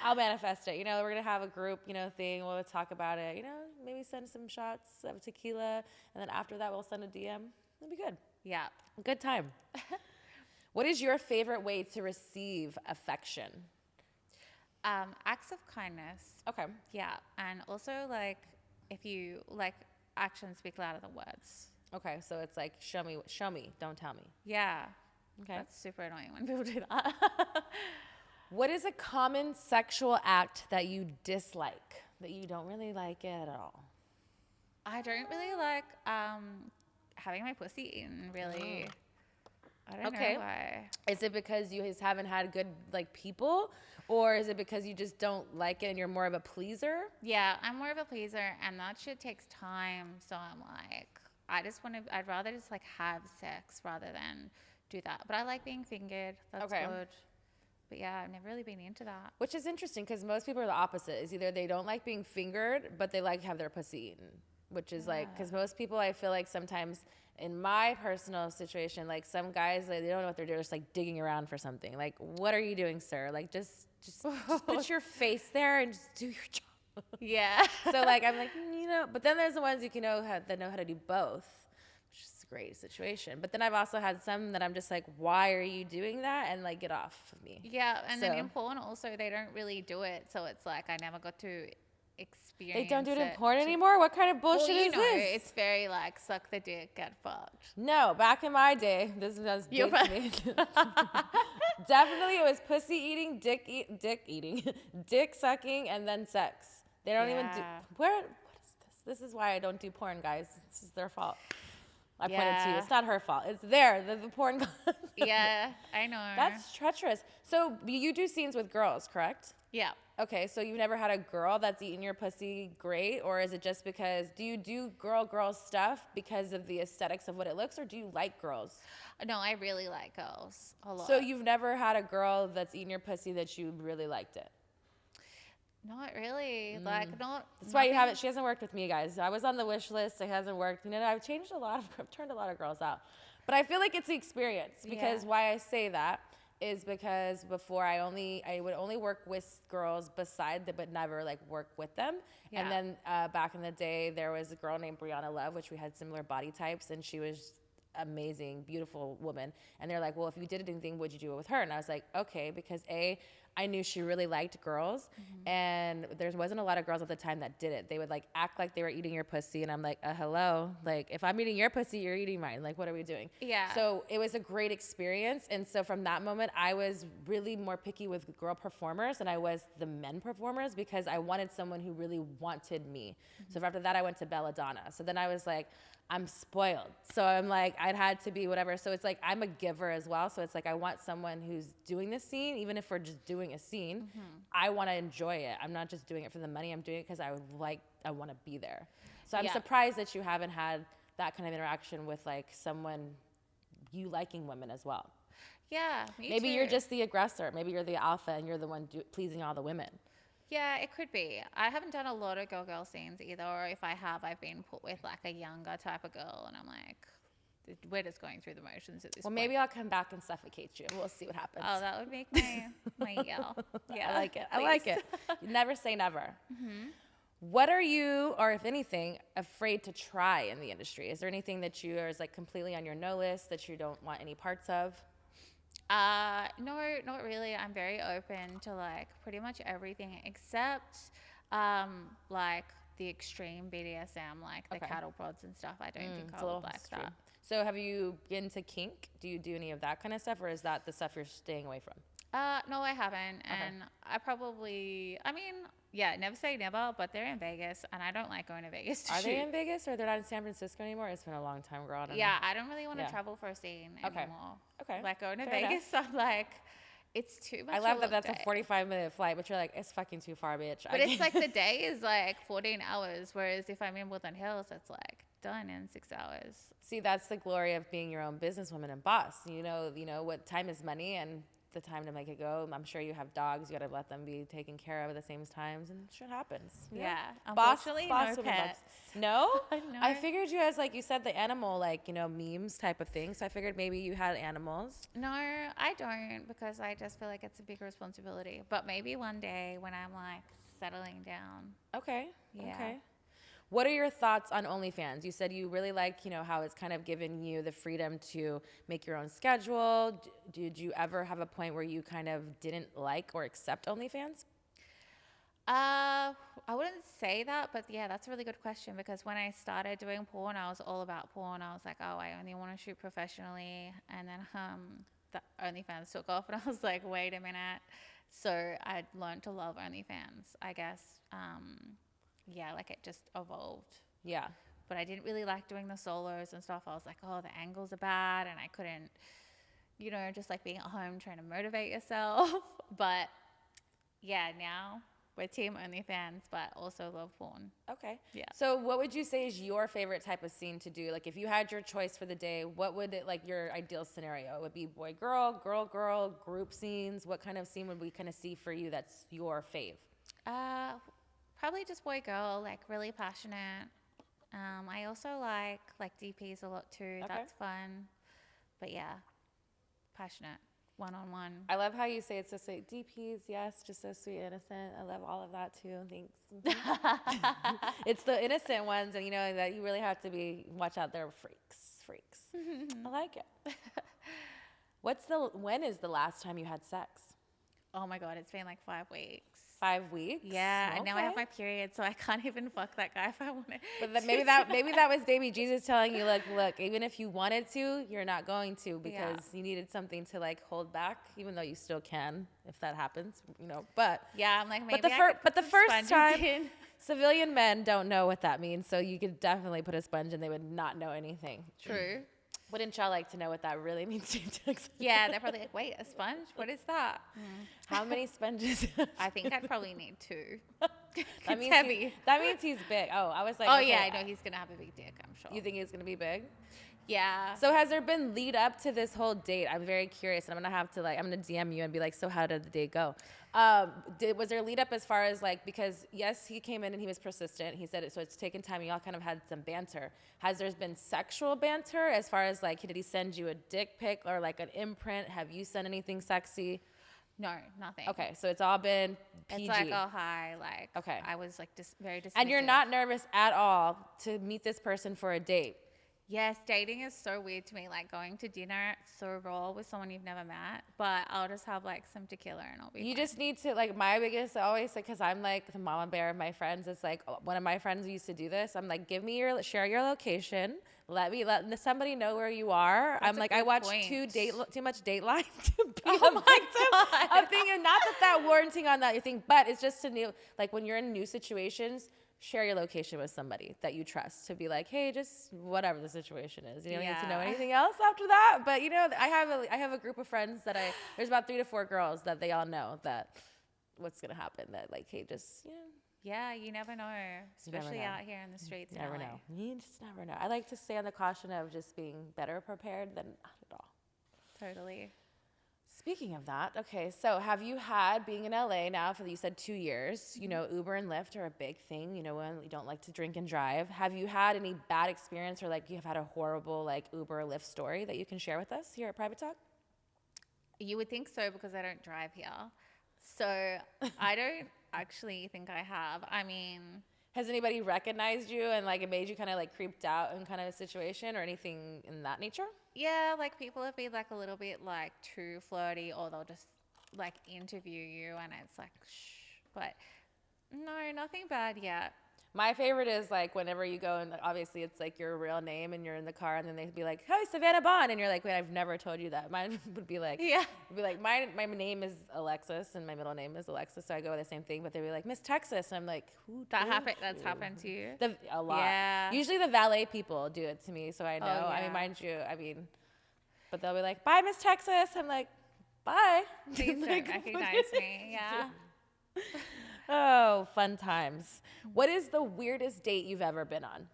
I'll manifest it. We're gonna have a group, thing. We'll talk about it. Maybe send some shots of tequila, and then after that, we'll send a DM. It'll be good. Yeah. Good time. What is your favorite way to receive affection? Acts of kindness. Okay. Yeah, and also like if you like actions speak louder than words. Okay. So it's like show me, don't tell me. Yeah. Okay. That's super annoying when people do that. What is a common sexual act that you dislike, that you don't really like it at all? I don't really like having my pussy eaten, really. I don't Okay. know why. Is it because you just haven't had good people, or is it because you just don't like it and you're more of a pleaser? Yeah, I'm more of a pleaser, and that shit takes time. So I'm like, I'd rather just like have sex rather than do that. But I like being fingered. That's Okay. good. But yeah, I've never really been into that. Which is interesting because most people are the opposite. Is either they don't like being fingered, but they like to have their pussy eaten. Which is like, because most people, I feel like sometimes in my personal situation, like some guys, like, they don't know what they're doing, just like digging around for something. Like, what are you doing, sir? Like, just put your face there and just do your job. Yeah. So like, I'm like, but then there's the ones that know how to do both, which is a great situation. But then I've also had some that I'm just like, why are you doing that? And like, get off of me. Yeah, and then So- in porn also they don't really do it, so it's like I never got to experience. They don't do it in it porn to- anymore? What kind of bullshit Well, you is know, this? it's very like suck the dick, get fucked. No, back in my day, this was You're dates me. Definitely, it was pussy eating, dick sucking, and then sex. They don't even do. Yeah. What is this? This is why I don't do porn, guys. This is their fault. I pointed to you. Yeah. It's not her fault. It's the porn. Yeah, I know. That's treacherous. So you do scenes with girls, correct? yeah. Okay, so you've never had a girl that's eaten your pussy great, or is it just because, do you do girl stuff because of the aesthetics of what it looks, or do you like girls? No, I really like girls a lot. So you've never had a girl that's eaten your pussy that you really liked it? Not really. Like not. That's why you haven't. She hasn't worked with me, guys. I was on the wish list. It hasn't worked. I've turned a lot of girls out. But I feel like it's the experience because Yeah. why I say that is because before I would only work with girls but never like work with them. Yeah. And then back in the day, there was a girl named Brianna Love, which we had similar body types, and she was amazing, beautiful woman. And they're like, well, if you did anything, would you do it with her? And I was like, okay, because I knew she really liked girls, and there wasn't a lot of girls at the time that did it. They would like act like they were eating your pussy, and I'm like, hello, like if I'm eating your pussy, you're eating mine. Like, what are we doing? Yeah. So it was a great experience, and so from that moment, I was really more picky with girl performers than I was the men performers because I wanted someone who really wanted me. So after that, I went to Belladonna. So then I was like, I'm spoiled. So I'm like, I'd had to be whatever. So it's like, I'm a giver as well. So it's like, I want someone who's doing this scene, even if we're just doing a scene, I want to enjoy it. I'm not just doing it for the money. I'm doing it because I want to be there. So I'm Yeah. surprised that you haven't had that kind of interaction with like someone you liking women as well. Yeah. Me Maybe too. you're just the aggressor. Maybe you're the alpha and you're the one pleasing all the women. Yeah, it could be. I haven't done a lot of girl scenes either, or if I have, I've been put with like a younger type of girl, and I'm like, we're just going through the motions at this Well, point. maybe I'll come back and suffocate you. We'll see what happens. Oh, that would make my yell. Yeah, I like it. I please. like it. Never say never. What are you, or if anything, afraid to try in the industry? Is there anything that you are is like completely on your no list that you don't want any parts of? No, not really. I'm very open to like pretty much everything except like the extreme BDSM, like the Okay. cattle prods and stuff. I don't think It's I a would little like extreme. that. So have you been to kink? Do you do any of that kind of stuff, or is that the stuff you're staying away from? No, I haven't. And I probably, I mean, yeah, never say never, but they're in Vegas and I don't like going to Vegas to Are shoot. they in Vegas, or they're not in San Francisco anymore? It's been a long time, girl. I don't know. Yeah, I don't really want to Yeah. travel for a scene Okay. anymore. Okay. Like going to Fair Vegas, I'm like, it's too much. I love of that that's a day. 45-minute flight, but you're like, it's fucking too far, bitch. But it's like the day is like 14 hours, whereas if I'm in Woodland Hills, it's like done in 6 hours. See, that's the glory of being your own businesswoman and boss. You know what time is money and the time to make it go. I'm sure you have dogs. You got to let them be taken care of at the same times, and shit happens. you know? Yeah, Boss unfortunately, woman no vibes. pets. No? No. I figured you as, like you said, the animal, like, memes type of thing. So I figured maybe you had animals. No, I don't because I just feel like it's a big responsibility. But maybe one day when I'm like settling down. Okay. Yeah. Okay. What are your thoughts on OnlyFans? You said you really like, how it's kind of given you the freedom to make your own schedule. Did you ever have a point where you kind of didn't like or accept OnlyFans? I wouldn't say that, but yeah, that's a really good question because when I started doing porn, I was all about porn. I was like, oh, I only want to shoot professionally. And then the OnlyFans took off and I was like, wait a minute. So I learned to love OnlyFans, I guess. Yeah, like it just evolved. Yeah. But I didn't really like doing the solos and stuff. I was like, oh, the angles are bad. And I couldn't, just like being at home trying to motivate yourself. But yeah, now we're team OnlyFans, but also love porn. Okay. Yeah. So what would you say is your favorite type of scene to do? Like if you had your choice for the day, what would it, like your ideal scenario? It would be boy, girl, girl, girl, group scenes. What kind of scene would we kind of see for you that's your fave? Probably just boy girl, like really passionate. I also like DPs a lot too. Okay. That's fun. But yeah, passionate, one-on-one. I love how you say it's so sweet. DPs, yes, just so sweet, innocent. I love all of that too. Thanks. It's the innocent ones, and that you really have to watch out. They're freaks. I like it. When is the last time you had sex? Oh my God, it's been like 5 weeks. 5 weeks? Yeah, and now I have Okay. my period, so I can't even fuck that guy if I want to. But maybe that was baby Jesus telling you, look, even if you wanted to, you're not going to because you needed something to like hold back, even though you still can if that happens, But Yeah, I'm like, maybe but the first sponges time, in. civilian men don't know what that means, so you could definitely put a sponge and they would not know anything. True. Wouldn't y'all like to know what that really means to you? Yeah, they're probably like, wait, a sponge? What is that? How many sponges? I think I'd probably need 2. that It's means heavy. that means he's big. Oh, I was like, Oh okay, yeah, I know he's gonna have a big dick, I'm sure. You think he's gonna be big? Yeah. So has there been lead up to this whole date? I'm very curious, and I'm gonna DM you and be like, so how did the date go? Was there lead up as far as like, because yes, he came in and he was persistent. He said it, so it's taken time. Y'all kind of had some banter. Has there been sexual banter as far as like, did he send you a dick pic or like an imprint? Have you sent anything sexy? No, nothing. Okay, so it's all been PG. It's like, oh hi, like Okay. I was like very dismissive. And you're not nervous at all to meet this person for a date? Yes, dating is so weird to me. Like going to dinner, so raw with someone you've never met. But I'll just have like some tequila and I'll be You fine. just need to, like, my biggest, always, like, because I'm like the mama bear of my friends. It's like one of my friends used to do this. I'm like, share your location. Let somebody know where you are. That's I'm a like, good I watch point. too much Dateline to be Oh a my victim God. of thinking. Not that warranting on that thing, but it's just to new, like when you're in new situations. Share your location with somebody that you trust to be like, hey, just whatever the situation is. You don't need to know Yeah. anything else after that. But I have a group of friends that there's about 3 to 4 girls that they all know that what's gonna happen. That like, hey, just Yeah, you never know, especially know. out here in the streets. in never LA. know. You just never know. I like to stay on the caution of just being better prepared than not at all. Totally. Speaking of that, okay, so have you had, being in LA now for, you said 2 years, you know, Uber and Lyft are a big thing, you know, when you don't like to drink and drive. Have you had any bad experience or like you've had a horrible like Uber or Lyft story that you can share with us here at Private Talk? You would think so because I don't drive here. So I don't actually think I have. I mean, Has anybody recognized you and like it made you kind of like creeped out in kind of a situation or anything in that nature? yeah, like people have been like a little bit like too flirty, or they'll just like interview you and it's like, shh. But no, nothing bad yet. My favorite is like whenever you go and obviously it's like your real name and you're in the car and then they'd be like, "Hi, Savannah Bond," and you're like, "Wait, I've never told you that." Mine would be like, Yeah. my name is Alexis and my middle name is Alexis, so I go with the same thing. But they'd be like, "Miss Texas," and I'm like, "Who?" That's happened to you. A lot. Yeah. Usually the valet people do it to me, so I know. I mean, yeah. mind you, but they'll be like, "Bye, Miss Texas." I'm like, "Bye." Please don't recognize me. Yeah. Oh, fun times. What is the weirdest date you've ever been on?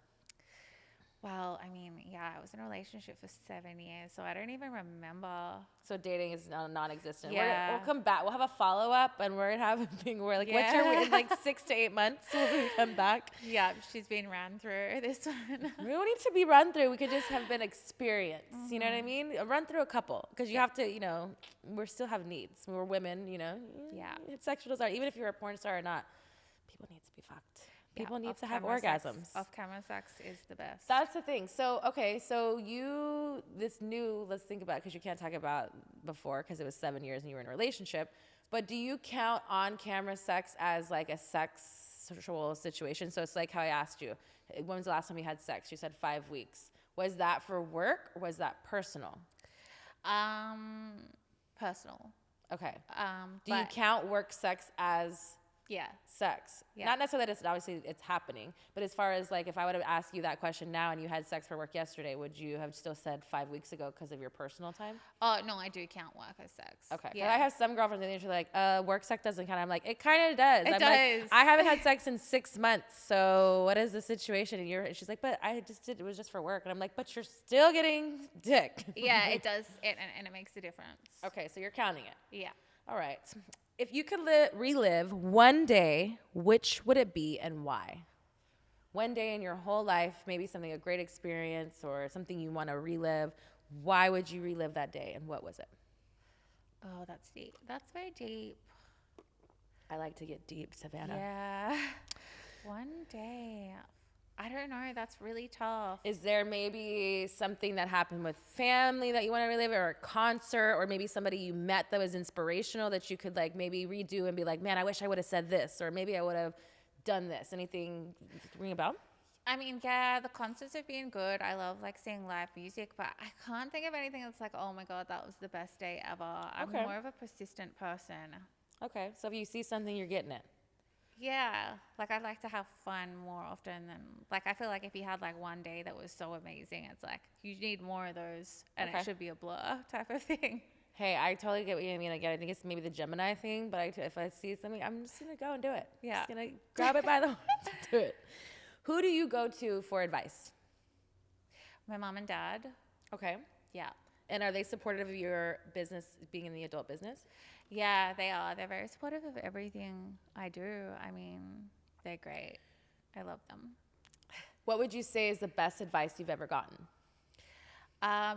Well, I mean, yeah, I was in a relationship for 7 years, so I don't even remember. So dating is non-existent. Yeah. We'll come back. We'll have a follow-up, and we're gonna have a thing where like, what's your Yeah. in like 6 to 8 months? We'll come back. Yeah, she's been ran through this one. We don't need to be run through. We could just have been experienced. You know what I mean? Run through a couple, because you have to. You know, we still have needs. We're women. You know. Yeah. Sexual desire, even if you're a porn star or not, people need to be fucked. People need to have orgasms. Off-camera sex is the best. That's the thing. So, okay, so let's think about it because you can't talk about before because it was 7 years and you were in a relationship. But do you count on-camera sex as like a sexual situation? So it's like how I asked you, when was the last time you had sex? You said 5 weeks. Was that for work or was that personal? Personal. Okay. Do you But- count work sex as Yeah. sex? Yeah. Not necessarily that it's obviously it's happening, but as far as like if I would have asked you that question now and you had sex for work yesterday, would you have still said 5 weeks ago because of your personal time? Oh, no, I do count work as sex. Okay. 'Cause Yeah. I have some girlfriends and they're like, work sex doesn't count. I'm like, it kind of does. It I'm does. Like, I haven't had sex in 6 months. So what is the situation? And she's like, but I just did, it was just for work. And I'm like, but you're still getting dick. Yeah, it does. And it makes a difference. Okay. So you're counting it. Yeah. All right. If you could relive one day, which would it be and why? One day in your whole life, maybe something, a great experience or something you want to relive. Why would you relive that day and what was it? Oh, that's deep. That's very deep. I like to get deep, Savannah. Yeah. One day. I don't know. That's really tough. Is there maybe something that happened with family that you want to relive or a concert or maybe somebody you met that was inspirational that you could like maybe redo and be like, man, I wish I would have said this or maybe I would have done this. Anything ring a bell? I mean, yeah, the concerts have been good. I love like seeing live music, but I can't think of anything that's like, oh my God, that was the best day ever. I'm Okay. more of a persistent person. Okay. So if you see something, you're getting it. Yeah, like I'd like to have fun more often than like I feel like if you had like one day that was so amazing, it's like you need more of those, and Okay. it should be a blur type of thing. Hey, I totally get what you mean. Again, I think it's maybe the Gemini thing, but if I see something, I'm just going to go and do it. Yeah. Just going to grab it by the horns and do it. Who do you go to for advice? My mom and dad, Okay. yeah, And are they supportive of your business, being in the adult business? yeah, they are. They're very supportive of everything I do. I mean, they're great. I love them. What would you say is the best advice you've ever gotten?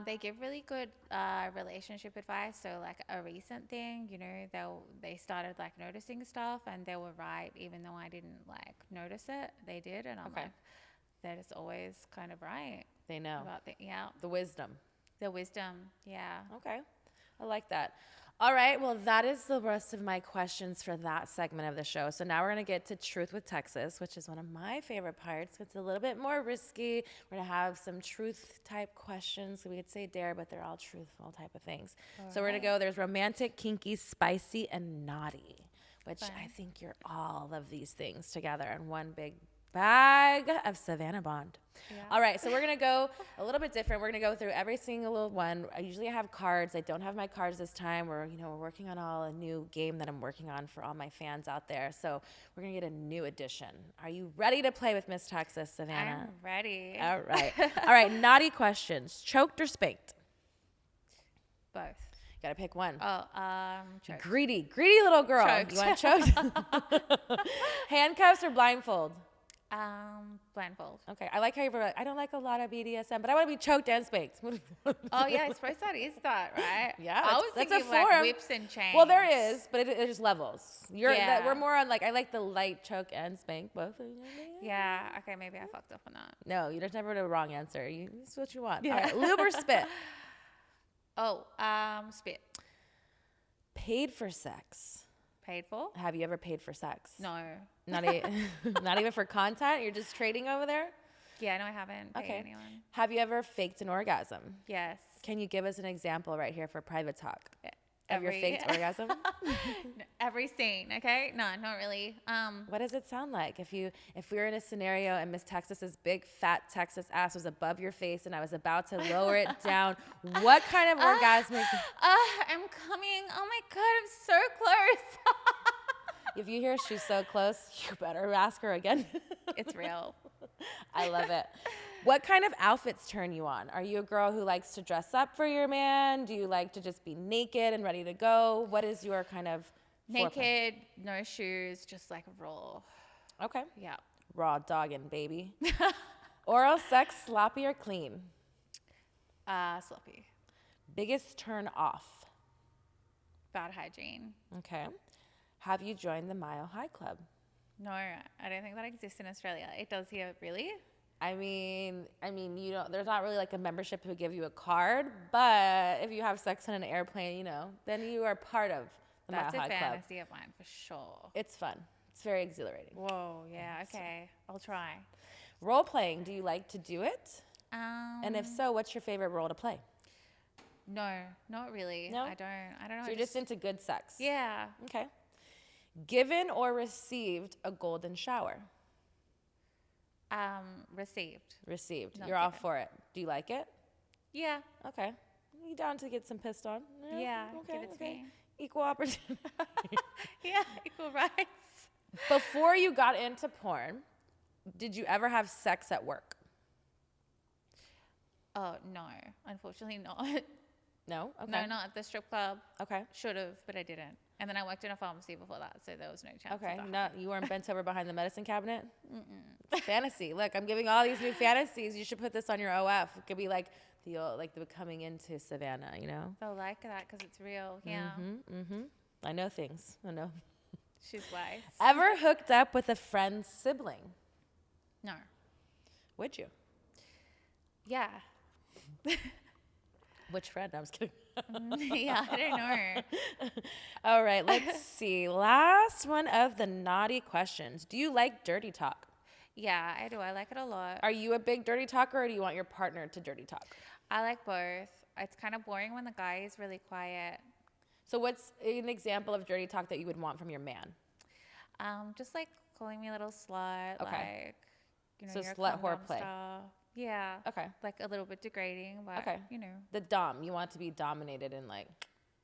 They give really good relationship advice. So like a recent thing, you know, they started like noticing stuff, and they were right, even though I didn't like notice it. They did, and I'm Okay. like, they're just always kind of right They know. about The wisdom. the wisdom. Yeah. Okay. I like that. All right. Well, that is the rest of my questions for that segment of the show. So now we're going to get to Truth with Texas, which is one of my favorite parts. It's a little bit more risky. We're going to have some truth type questions. So we could say dare, but they're all truthful type of things. So we're going to go, there's romantic, kinky, spicy, and naughty, which Fun. I think you're all of these things together in one big bag of Savannah Bond. Yeah. All right, so we're going to go a little bit different. We're going to go through every single one. I usually have cards. I don't have my cards this time. We're working on a new game that I'm working on for all my fans out there. So we're going to get a new edition. Are you ready to play with Miss Texas, Savannah? I'm ready. All right. All right, naughty questions. Choked or spanked? Both. Gotta pick one. Oh, choked. Greedy little girl. Choked. You want choked? Handcuffs or blindfold? Blindfold. Okay, I like how you're like, I don't like a lot of BDSM, but I want to be choked and spanked. Oh yeah, I suppose that is that, right? Yeah, I was that's thinking a of like form. whips and chains. Well, there is, but it's levels. Yeah. We're more on like, I like the light choke and spank both. Yeah. Okay, maybe I fucked up on that. No, you just never the wrong answer. It's what you want. Yeah. All right, lube or spit? Oh, spit. Paid for sex. Paid for? Have you ever paid for sex? No. Not even for content? You're just trading over there? Yeah, no, I haven't paid Okay. anyone. Have you ever faked an orgasm? Yes. Can you give us an example right here for private talk of your Every- faked orgasm? Every scene, okay? No, not really. What does it sound like if we were in a scenario and Miss Texas's big fat Texas ass was above your face and I was about to lower it down? What kind of orgasmic? I'm coming. Oh my God, I'm so close. If you hear she's so close, you better ask her again. It's real. I love it. What kind of outfits turn you on? Are you a girl who likes to dress up for your man? Do you like to just be naked and ready to go? What is your kind of foreplay? Naked, no shoes, just like raw. Okay. Yeah. Raw dogging, baby. Oral sex, sloppy or clean? Sloppy. Biggest turn off? Bad hygiene. Okay. Have you joined the Mile High Club? No, I don't think that exists in Australia. It does here, really? I mean, you don't. There's not really like a membership who give you a card, but if you have sex on an airplane, then you are part of the That's Mile a High Club. fantasy of mine for sure. It's fun. It's very exhilarating. Whoa, yeah, okay. I'll try. Role playing. Do you like to do it? And if Um, so, what's your favorite role to play? No, not really. No? I don't know. So you're just into good sex. Yeah. Okay. Given or received a golden shower? Received. Received. Not You're all given. for it. Do you like it? Yeah. Okay. You down to get some pissed on? Yeah, give it to me. Equal opportunity. Yeah, equal rights. Before you got into porn, did you ever have sex at work? Oh, no. Unfortunately not. No? Okay. No, not at the strip club. Okay. Should have, but I didn't. And then I worked in a pharmacy before that, so there was no chance. Okay. Of that. No, you weren't bent over behind the medicine cabinet? It's fantasy. Look, I'm giving all these new fantasies. You should put this on your OF. It could be like the coming into Savannah, They'll like that because it's real. Yeah. Mm-hmm. I know things. I know. She's wise. Ever hooked up with a friend's sibling? No. Would you? Yeah. Which friend? I was kidding. Yeah, I don't know. All right, let's see. Last one of the naughty questions. Do you like dirty talk? Yeah, I do. I like it a lot. Are you a big dirty talker or do you want your partner to dirty talk? I like both. It's kind of boring when the guy is really quiet. So what's an example of dirty talk that you would want from your man? Just like calling me a little slut. Okay. Like, So you're a slut condom whoreplay. star. Yeah. Okay. Like a little bit degrading, but Okay. The dom. You want to be dominated and like,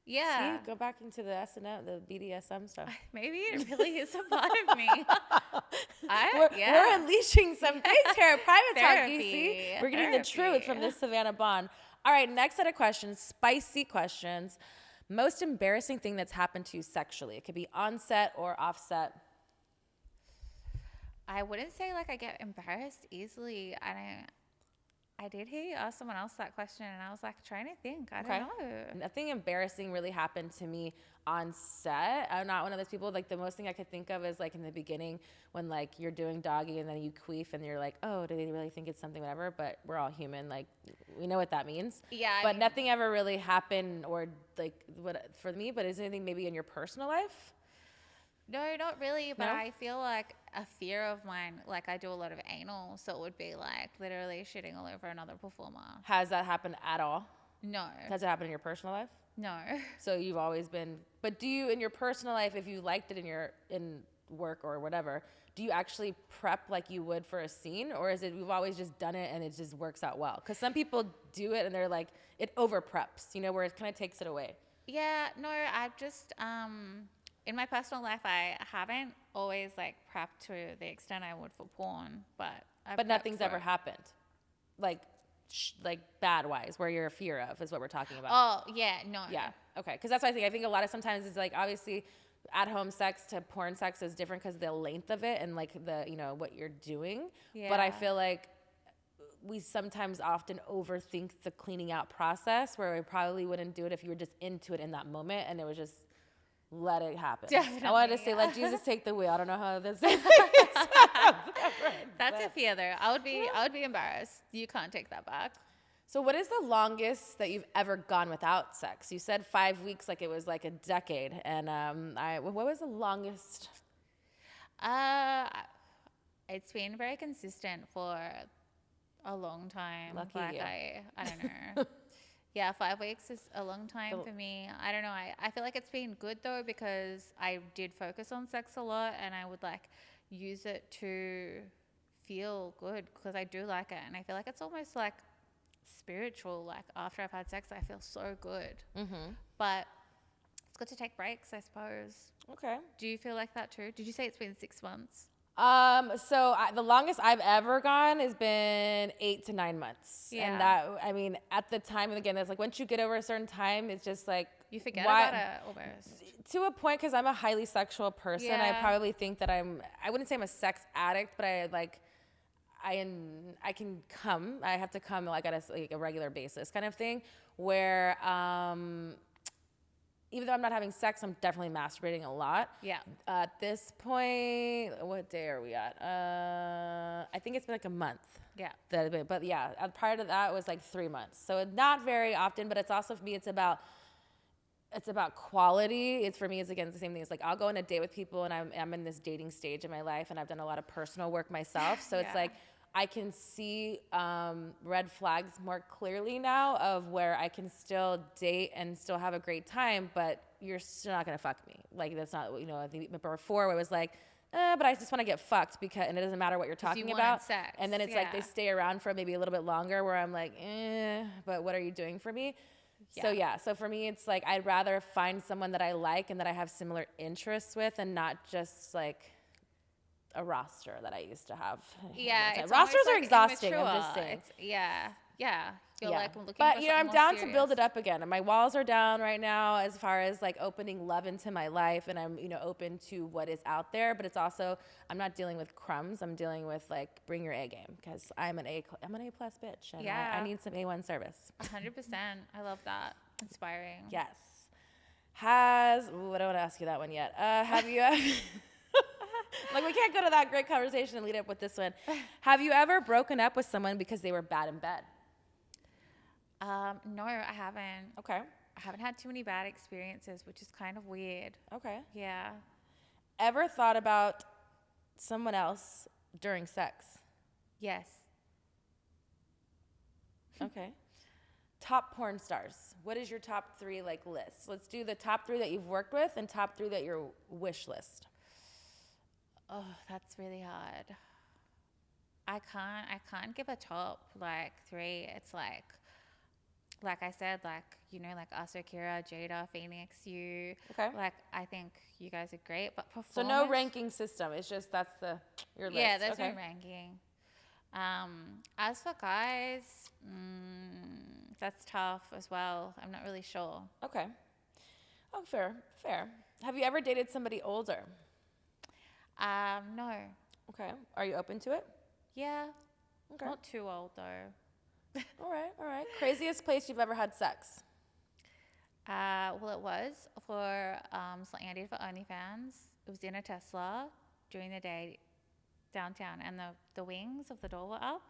Yeah. see, go back into the S&M, the BDSM stuff. Maybe it really is a part of me. We're unleashing some things here at Private Talk, Therapy. you see? We're getting the truth from this Savannah Bond. All right, next set of questions, spicy questions. Most embarrassing thing that's happened to you sexually. It could be on set or off set. I wouldn't say like I get embarrassed easily. I did hear you ask someone else that question, and I was like trying to think. I don't know. Nothing embarrassing really happened to me on set. I'm not one of those people. Like the most thing I could think of is like in the beginning when like you're doing doggy and then you queef and you're like, oh, do they really think it's something, whatever? But we're all human. Like we know what that means. Yeah. I But mean, nothing ever really happened or like what for me. But is there anything maybe in your personal life? No, not really. But No? I feel like a fear of mine, like I do a lot of anal, so it would be like literally shitting all over another performer. Has that happened at all? No. Has it happened in your personal life? No. So you've always been, but do you in your personal life, if you liked it in work or whatever, do you actually prep like you would for a scene, or is it you've always just done it and it just works out well? Because some people do it and they're like it over preps, where it kind of takes it away. Yeah, no, I've just in my personal life I haven't always like prepped to the extent I would for porn, but But nothing's ever happened, like like bad wise, where you're a fear of, is what we're talking about. Oh, yeah, no. Yeah. Okay. Because that's what I think. I think a lot of sometimes it's like obviously at home sex to porn sex is different because the length of it and like the, what you're doing. Yeah. But I feel like we sometimes often overthink the cleaning out process where we probably wouldn't do it if you were just into it in that moment and it was just let it happen. Definitely, I wanted to say, let Jesus take the wheel. I don't know how this is. That's a fear though. I would be embarrassed. You can't take that back. So what is the longest that you've ever gone without sex? You said 5 weeks, like it was like a decade. And what was the longest? It's been very consistent for a long time. Lucky like you. I don't know. Yeah, 5 weeks is a long time for me. I don't know. I feel like it's been good though because I did focus on sex a lot and I would like use it to feel good because I do like it. And I feel like it's almost like spiritual. Like after I've had sex, I feel so good. Mm-hmm. But it's good to take breaks, I suppose. Okay. Do you feel like that too? Did you say it's been 6 months? The longest I've ever gone has been 8 to 9 months. Yeah. And that, I mean, at the time, and again, it's like once you get over a certain time, it's just like You forget about it almost. to a point, because I'm a highly sexual person. I Yeah. probably think that I wouldn't say I'm a sex addict, but I can come. I have to come like at a regular basis kind of thing where, even though I'm not having sex, I'm definitely masturbating a lot. Yeah. At this point, what day are we at? I think it's been like a month. Yeah. But yeah, prior to that it was like 3 months. So not very often, but it's also for me, it's about quality. It's for me, it's again the same thing. It's like I'll go on a date with people and I'm in this dating stage in my life and I've done a lot of personal work myself. So it's Yeah. like I can see red flags more clearly now of where I can still date and still have a great time, but you're still not gonna fuck me. Like that's not, I think before where it was like, but I just want to get fucked and it doesn't matter what you're talking about. Sex. And then it's like they stay around for maybe a little bit longer where I'm like, but what are you doing for me? Yeah. So for me, it's like I'd rather find someone that I like and that I have similar interests with and not just like a roster that I used to have. Yeah, it's rosters almost, are like, exhausting. I'm immature. just saying. Yeah. You're like looking but for I'm something more down to serious. build it up again. And my walls are down right now as far as like opening love into my life, and I'm open to what is out there. But it's also I'm not dealing with crumbs. I'm dealing with like bring your A game because I'm an A plus bitch, and I need some A1 service. 100%. I love that. Inspiring. Yes. I don't want to ask you that one yet. Have you ever? Like we can't go to that great conversation and lead up with this one. Have you ever broken up with someone because they were bad in bed? No, I haven't. Okay. I haven't had too many bad experiences, which is kind of weird. Okay. Yeah. Ever thought about someone else during sex? Yes. Okay. Top porn stars. What is your top 3 like list? Let's do the top 3 that you've worked with and top 3 that your wish list. Oh, that's really hard. I can't give a top like 3. It's like I said, like us, Akira, Jada, Phoenix, you. Okay. Like I think you guys are great, but So performance. no ranking system. It's just your list. Yeah, there's okay. no ranking. As for guys, that's tough as well. I'm not really sure. Okay. Oh, fair. Have you ever dated somebody older? No. Okay. Are you open to it? Yeah. Okay. Not too old though. All right. Craziest place you've ever had sex? Well, it was for something I did for OnlyFans. It was in a Tesla during the day downtown, and the wings of the door were up,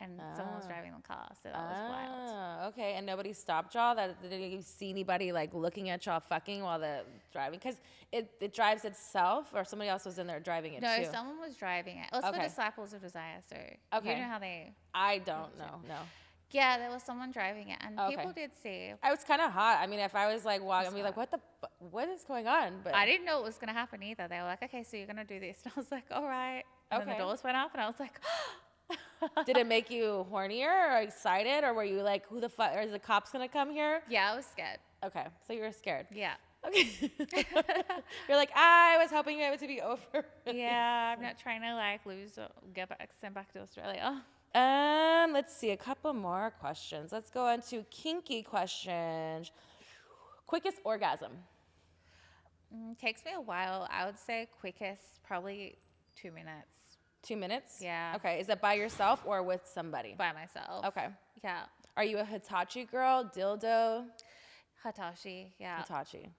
and someone was driving the car, so that was wild. Okay. And nobody stopped y'all? Did you see anybody like looking at y'all fucking while the driving? Because it drives itself, or somebody else was in there driving it too? No, someone was driving it. It was for Disciples of Desire, so you know how they... I don't know, no. Yeah, there was someone driving it, and people did see. I was kind of hot. I mean, if I was like walking, I'd be like, what is going on? But I didn't know it was going to happen either. They were like, okay, so you're going to do this. And I was like, all right. And then the doors went up, and I was like... Did it make you hornier or excited, or were you like, who the fuck, is the cops gonna come here? Yeah, I was scared. Okay, so you were scared. Yeah. Okay. You're like, I was hoping it to be over. Yeah, I'm not trying to like lose or send back to Australia. Let's see, a couple more questions. Let's go on to kinky questions. Quickest orgasm. Takes me a while. I would say quickest, probably 2 minutes. 2 minutes? Yeah. Okay. Is it by yourself or with somebody? By myself. Okay. Yeah. Are you a Hitachi girl? Dildo? Hitachi. Yeah. Hitachi.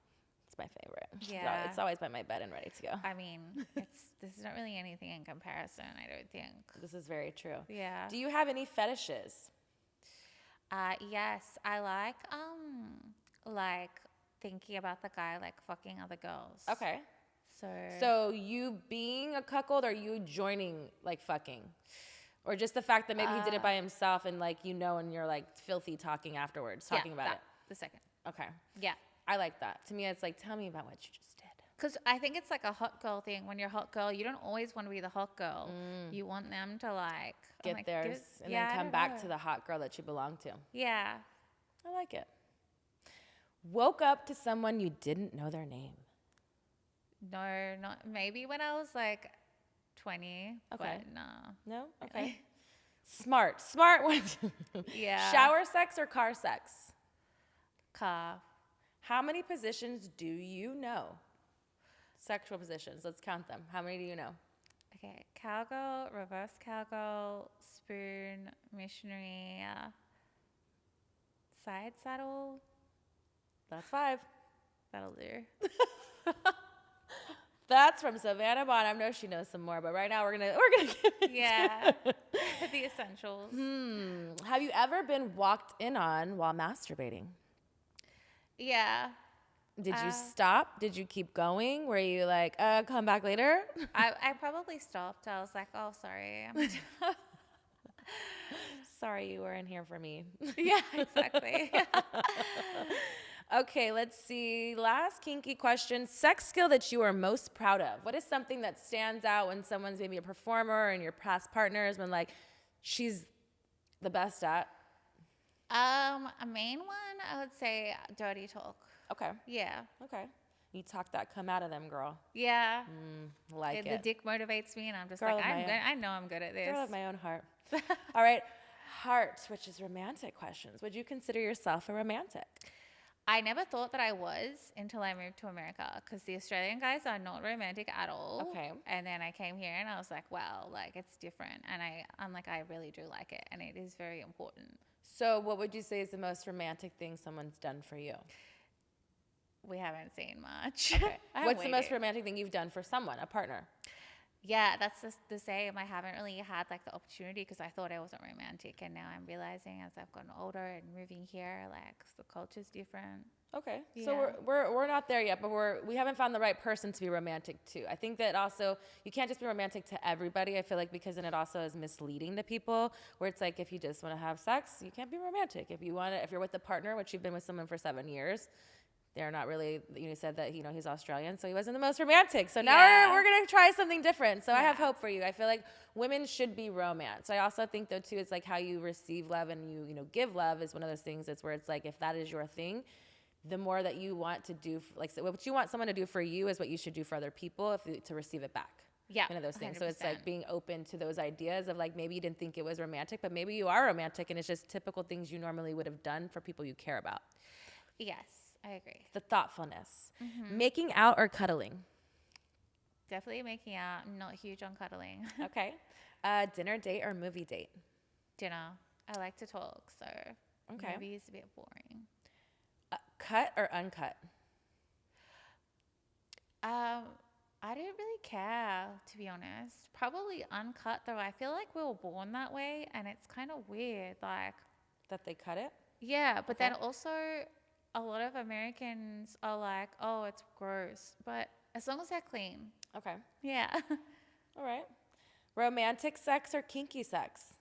It's my favorite. Yeah. It's always by my bed and ready to go. I mean, this is not really anything in comparison, I don't think. This is very true. Yeah. Do you have any fetishes? Yes, I like thinking about the guy like fucking other girls. Okay. So So you being a cuckold or you joining like fucking? Or just the fact that maybe he did it by himself and like and you're like filthy talking afterwards, talking about it. The second. Okay. Yeah. I like that. To me it's like, tell me about what you just did. Because I think it's like a hot girl thing. When you're a hot girl, you don't always want to be the hot girl. You want them to like Get theirs and then come back to the hot girl that you belong to. Yeah. I like it. Woke up to someone you didn't know their name. No, not maybe when I was like 20. Okay. But no. No? Okay. Smart one. Yeah. Shower sex or car sex? Car. How many positions do you know? Sexual positions. Let's count them. How many do you know? Okay. Cowgirl, reverse cowgirl, spoon, missionary, side saddle. That's 5. That'll do. That's from Savannah Bond. I know she knows some more, but right now we're gonna give it Yeah. The essentials. Have you ever been walked in on while masturbating? Yeah. Did you stop? Did you keep going? Were you like, come back later? I probably stopped. I was like, oh, sorry. Sorry you weren't here for me. Yeah, exactly. Okay, let's see. Last kinky question. Sex skill that you are most proud of. What is something that stands out when someone's maybe a performer and your past partners when like she's the best at? A main one, I would say dirty talk. Okay. Yeah. Okay. You talk that come out of them, girl. Yeah. Like The it. dick motivates me, and I'm just Girl like, of my own. I know I'm good at this. Girl of my own heart. All right. Heart, which is romantic questions. Would you consider yourself a romantic? I never thought that I was until I moved to America, because the Australian guys are not romantic at all. Okay. And then I came here and I was like, wow, like it's different. And I'm like, I really do like it. And it is very important. So what would you say is the most romantic thing someone's done for you? We haven't seen much. Okay. What's the most romantic thing you've done for someone, a partner? Yeah, that's just the same. I haven't really had like the opportunity because I thought I wasn't romantic, and now I'm realizing as I've gotten older and moving here, like the culture's different. Okay, Yeah. so we're not there yet, but we haven't found the right person to be romantic to. I think that also you can't just be romantic to everybody. I feel like because then it also is misleading to people, where it's like if you just want to have sex, you can't be romantic. If you're with a partner, which you've been with someone for 7 years. They're not really, you said that, he's Australian, so he wasn't the most romantic. So now we're going to try something different. So I have hope for you. I feel like women should be romance. I also think, though, too, it's like how you receive love and you give love is one of those things. It's where it's like if that is your thing, the more that you want to do, like so what you want someone to do for you is what you should do for other people to receive it back. Yeah. One of those things. 100%. So it's like being open to those ideas of like maybe you didn't think it was romantic, but maybe you are romantic and it's just typical things you normally would have done for people you care about. Yes. I agree. The thoughtfulness. Making out or cuddling? Definitely making out. I'm not huge on cuddling. Okay. Dinner date or movie date? Dinner. I like to talk, so Okay. movie is a bit boring. Cut or uncut? I don't really care, to be honest. Probably uncut, though. I feel like we were born that way, and it's kind of weird. Like, That they cut it? yeah, but Okay. then also a lot of Americans are like, oh, it's gross. But as long as they're clean. Okay. Yeah. All right. Romantic sex or kinky sex?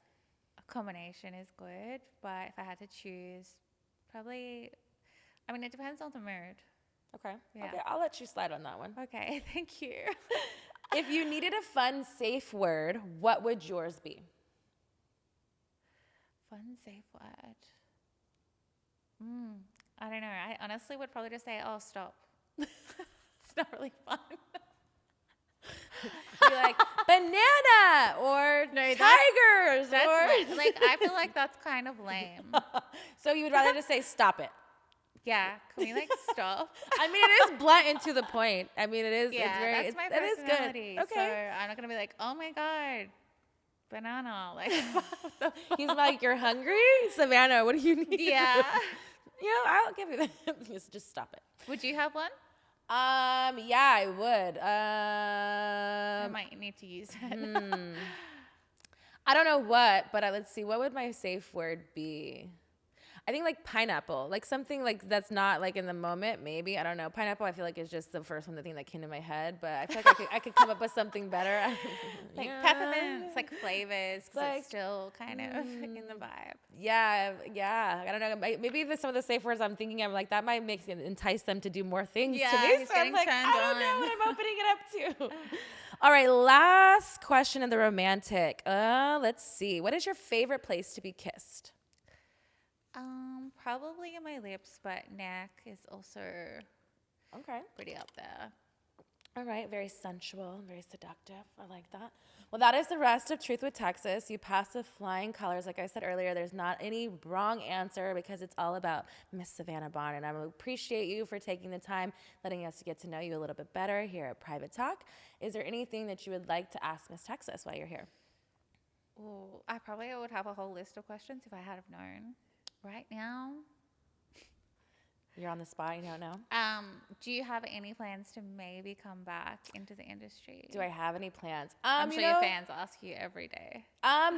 A combination is good, but if I had to choose, probably, it depends on the mood. Okay. Yeah. Okay, I'll let you slide on that one. Okay, thank you. If you needed a fun, safe word, what would yours be? Fun, safe word. I don't know. I honestly would probably just say, oh, stop. It's not really fun. Be like, banana or tigers. That's like I feel like that's kind of lame. So you would rather just say, stop it. Yeah, can we like stop? I mean, it is blunt and to the point. I mean, it is. Yeah, it's very, that's my it is personality. good. Okay. So I'm not gonna be like, oh my god, banana. Like, what the fuck? He's like, you're hungry, Savannah. What do you need? Yeah. I'll give you that. Just stop it. Would you have one? Yeah, I would. I might need to use it. I don't know what, but let's see. What would my safe word be? I think like pineapple, like something like that's not like in the moment. Maybe I don't know. Pineapple, I feel like is just the first one, the thing that came to my head. But I feel like I could come up with something better. Like peppermints, like flavors, because like, it's still kind of in the vibe. Yeah. I don't know. Maybe some of the safe words I'm thinking, I'm like that might entice them to do more things to me. He's So I'm getting like, turned I don't know on. what I'm opening it up to. All right, last question in the romantic. Let's see. What is your favorite place to be kissed? Probably in my lips, but neck is also Okay. pretty up there. All right, very sensual, very seductive. I like that. Well, that is the rest of Truth with Texas. You passed with flying colors. Like I said earlier, there's not any wrong answer because it's all about Miss Savannah Bond. And I appreciate you for taking the time, letting us get to know you a little bit better here at Private Talk. Is there anything that you would like to ask Miss Texas while you're here? Oh, I probably would have a whole list of questions if I had have known. Right now, You're on the spot, you don't know? do you have any plans to maybe come back into the industry? Do I have any plans? I'm sure your fans ask you every day.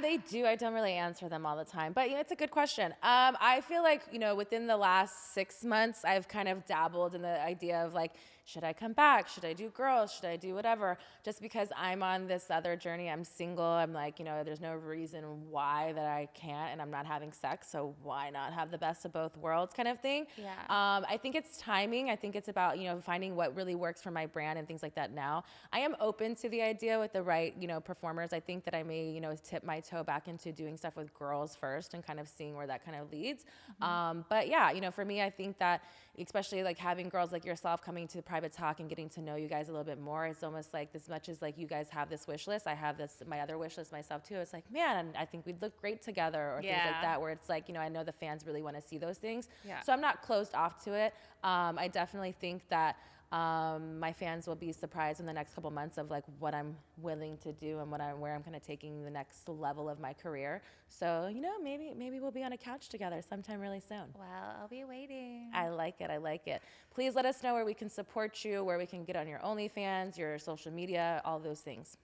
They do. I don't really answer them all the time, but it's a good question. I feel like, within the last 6 months, I've kind of dabbled in the idea of like, should I come back? Should I do girls? Should I do whatever? Just because I'm on this other journey, I'm single. I'm like, there's no reason why that I can't, and I'm not having sex. So why not have the best of both worlds kind of thing? Yeah. I think it's timing. I think it's about, finding what really works for my brand and things like that now. I am open to the idea with the right, performers. I think that I may, tip my toe back into doing stuff with girls first and kind of seeing where that kind of leads. But yeah, for me, I think that especially like having girls like yourself coming to the Private Talk and getting to know you guys a little bit more, it's almost like as much as like you guys have this wish list, I have my other wish list myself too. It's like, man, I think we'd look great together or things like that, where it's like, I know the fans really want to see those things. Yeah. So I'm not closed off to it. I definitely think that my fans will be surprised in the next couple months of like what I'm willing to do and where I'm kind of taking the next level of my career. So, maybe we'll be on a couch together sometime really soon. Well, I'll be waiting. I like it. Please let us know where we can support you, where we can get on your OnlyFans, your social media, all those things.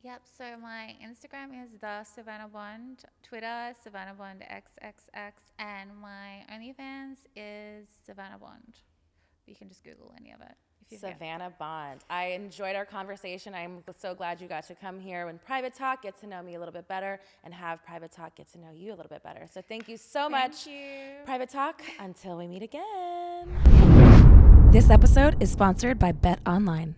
Yep, so my Instagram is the Savannah Bond, Twitter Savannah Bond XXX, and my OnlyFans is Savannah Bond. You can just Google any of it. Savannah Bond. I enjoyed our conversation. I'm so glad you got to come here and Private Talk, get to know me a little bit better, and have Private Talk get to know you a little bit better. So thank you so much. Thank you. Private Talk, until we meet again. This episode is sponsored by Bet Online.